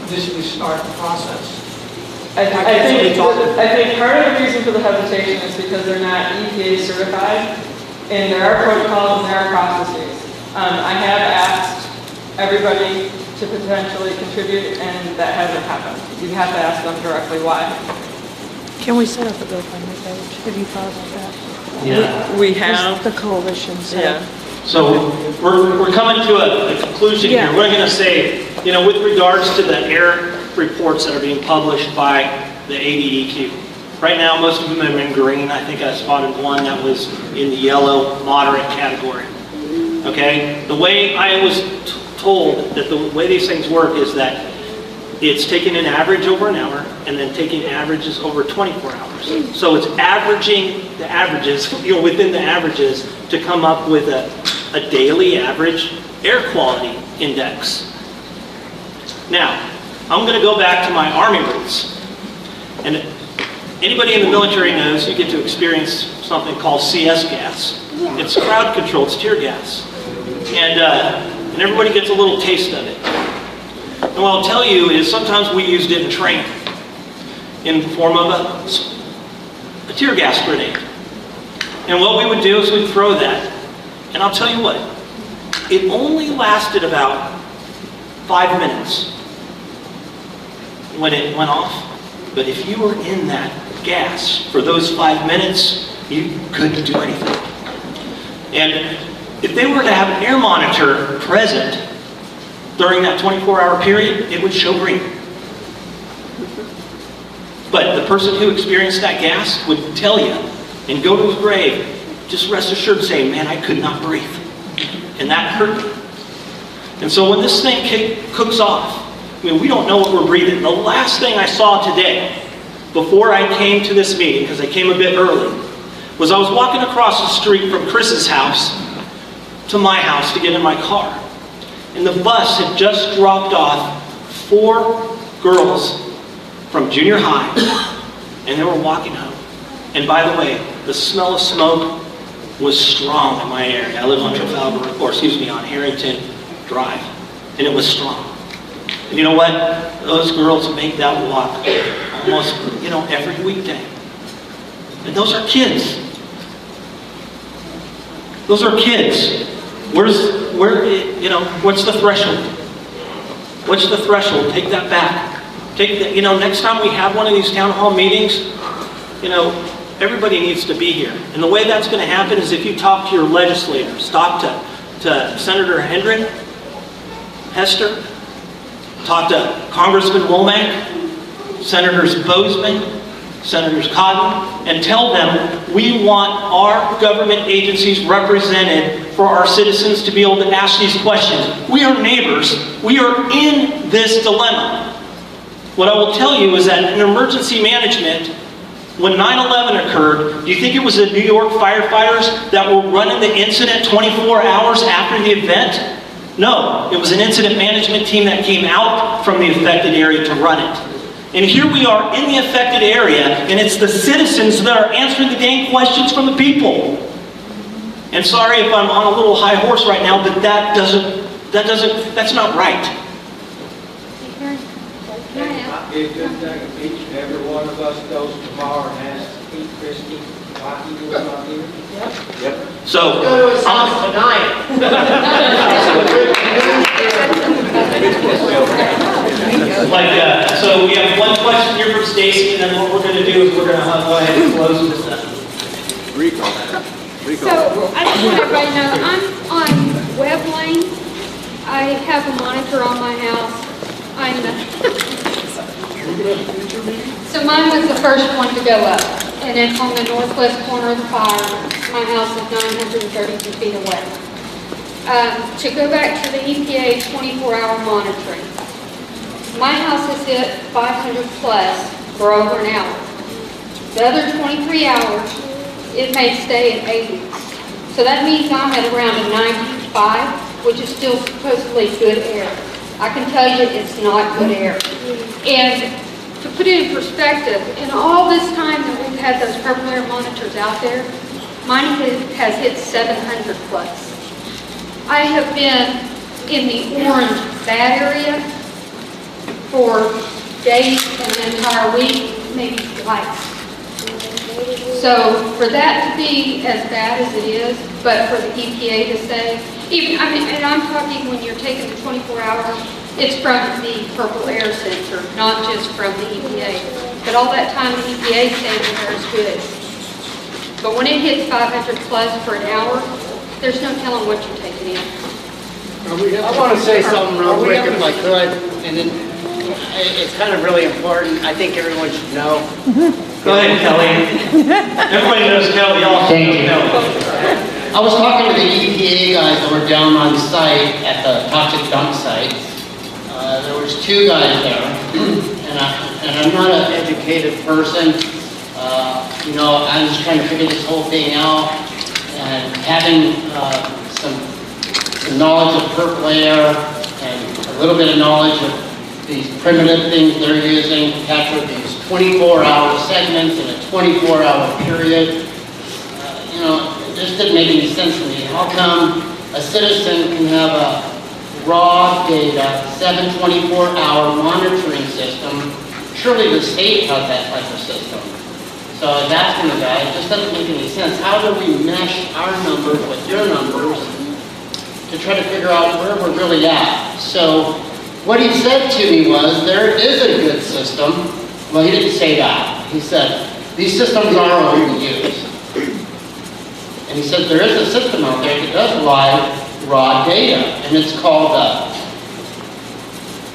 initially start the process? I think part of the reason for the hesitation is because they're not EPA certified, and there are protocols and there are processes. I have asked everybody to potentially contribute, and that hasn't happened. You have to ask them directly why. Can we set up a GoFundMe page? Have you thought about that? Yeah. We have. The coalition said. Yeah. So we're coming to a conclusion here. We're going to say, with regards to the air reports that are being published by the ADEQ, right now most of them are in green. I think I spotted one that was in the yellow moderate category. Okay? The way I was told that the way these things work is that it's taking an average over an hour and then taking averages over 24 hours. So it's averaging the averages, within the averages to come up with a daily average air quality index. Now, I'm going to go back to my Army roots. And anybody in the military knows you get to experience something called CS gas. It's crowd controlled, it's tear gas. And everybody gets a little taste of it. And what I'll tell you is sometimes we used it in training in the form of a tear gas grenade. And what we would do is we'd throw that. And I'll tell you what, it only lasted about 5 minutes when it went off. But if you were in that gas for those 5 minutes, you couldn't do anything. And if they were to have an air monitor present during that 24-hour period, it would show green. But the person who experienced that gas would tell you and go to his grave, just rest assured saying, man, I could not breathe. And that hurt me. And so when this thing cooks off, we don't know what we're breathing. The last thing I saw today, before I came to this meeting, because I came a bit early, was I was walking across the street from Chris's house to my house to get in my car. And the bus had just dropped off 4 girls from junior high, and they were walking home. And by the way, the smell of smoke was strong in my area. I live on Trafalgar, on Harrington Drive, and it was strong. And you know what? Those girls make that walk almost, every weekday. And those are kids. Those are kids. What's the threshold? What's the threshold? Take that back. Next time we have one of these town hall meetings, everybody needs to be here. And the way that's going to happen is if you talk to your legislators. Talk to Senator Hester. Talk to Congressman Womack, Senators Bozeman, Senators Cotton, and tell them we want our government agencies represented for our citizens to be able to ask these questions. We are neighbors. We are in this dilemma. What I will tell you is that in emergency management, when 9/11 occurred, do you think it was the New York firefighters that were running the incident 24 hours after the event? No, it was an incident management team that came out from the affected area to run it. And here we are in the affected area, and it's the citizens that are answering the dang questions from the people. And sorry if I'm on a little high horse right now, but that's not right. It'd be a good thing if each and every one of us goes tomorrow and asks Pete Christie why he was not here. Yep. So, go to his house tonight. So we have one question here from Stacy, and then what we're going to do is we're going to go ahead and close this up. So I just want everybody to know, I'm on Web Lane. I have a monitor on my house. So mine was the first one to go up, and it's on the northwest corner of the fire. My house is 932 feet away. To go back to the EPA 24-hour monitoring, my house has hit 500 plus for over an hour. The other 23 hours, it may stay at 80. So that means I'm at around a 95, which is still supposedly good air. I can tell you it's not good air. And to put it in perspective, in all this time that we've had those purple air monitors out there, mine has hit 700 plus. I have been in the orange bad area for days and an entire week, maybe twice. So for that to be as bad as it is, but for the EPA to say, even, I mean, and I'm talking when you're taking the 24 hours, it's from the purple air sensor, not just from the EPA. But all that time the EPA saying the air is good. But when it hits 500 plus for an hour, there's no telling what you're taking in. I want to say something real quick if I could, and then it's kind of really important. I think everyone should know. Go ahead, Kelly. Everybody knows Kelly. Y'all Thank you. know. I was talking to the EPA guys that were down on site at the toxic dump site. There was two guys there, and I'm not an educated person. You know, I'm just trying to figure this whole thing out, and having some knowledge of purple air and a little bit of knowledge of these primitive things they're using to capture these 24-hour segments in a 24-hour period. You know, it just didn't make any sense to me. How come a citizen can have a raw data, 24-hour monitoring system? Surely the state has that type of system. So I was asking the guy, it just doesn't make any sense. How do we mesh our numbers with your numbers to try to figure out where we're really at? So what he said to me was, there is a good system. Well, he didn't say that. He said, these systems are overused. And he said, there is a system out there that does live raw data, and it's called,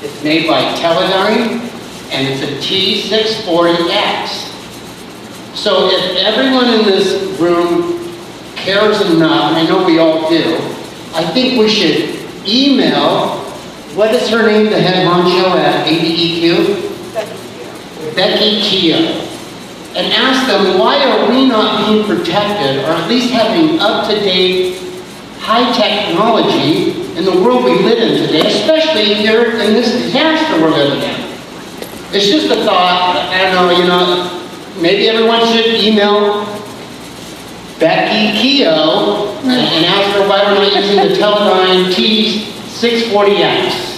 it's made by Teledyne, and it's a T640X. So if everyone in this room cares enough, and I know we all do, I think we should email, what is her name, the head honcho at ADEQ? Becky Keogh, and ask them, why are we not being protected, or at least having up-to-date high technology in the world we live in today, especially here in this disaster we're living in. It's just a thought. I don't know, you know, maybe everyone should email Becky Keogh and ask her why we're not using the Teledyne T640X.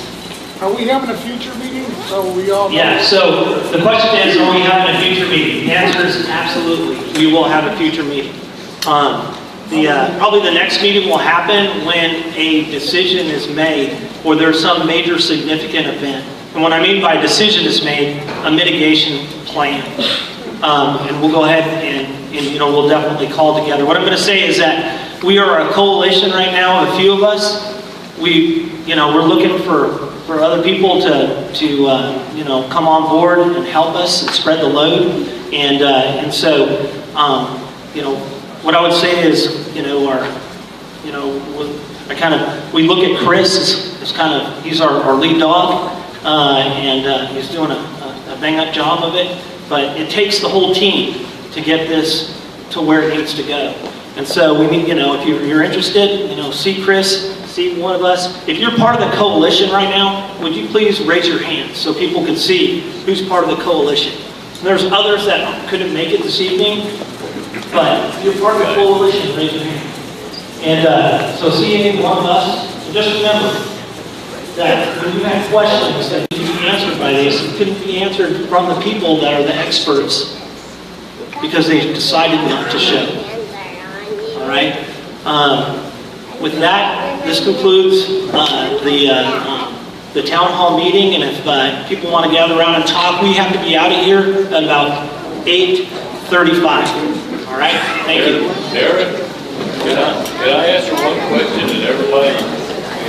Are we having a future meeting? So we all know? Yeah, so the question is, are we having a future meeting? The answer is absolutely. We will have a future meeting. Probably the next meeting will happen when a decision is made or there's some major significant event. And what I mean by decision is made, a mitigation plan. And we'll go ahead and you know, we'll definitely call together. What I'm going to say is that we are a coalition right now, a few of us. We're looking for other people to you know, come on board and help us and spread the load. And so, you know, what I would say is, you know, we look at Chris as kind of, he's our lead dog, and he's doing a bang-up job of it. But it takes the whole team to get this to where it needs to go. And so we need, you know, if you're interested, you know, see Chris, see one of us. If you're part of the coalition right now, would you please raise your hand so people can see who's part of the coalition? And there's others that couldn't make it this evening, but if you're part of the coalition, raise your hand. And so see any one of us, and just remember that when you have questions that need to be answered by this, it couldn't be answered from the people that are the experts because they decided not to show. All right? With that, this concludes the town hall meeting, and if people want to gather around and talk, we have to be out of here at about 8:35. All right? Thank you. Darren, can I ask you one question that everybody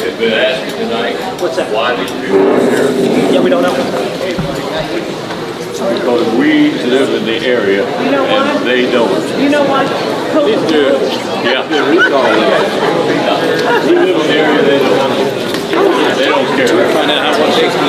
has been asking tonight? What's that? Why these people are here? Yeah, we don't know. Because we live in the area and they don't. You know what? Yeah, we live in the area, they don't care. Find out how much they can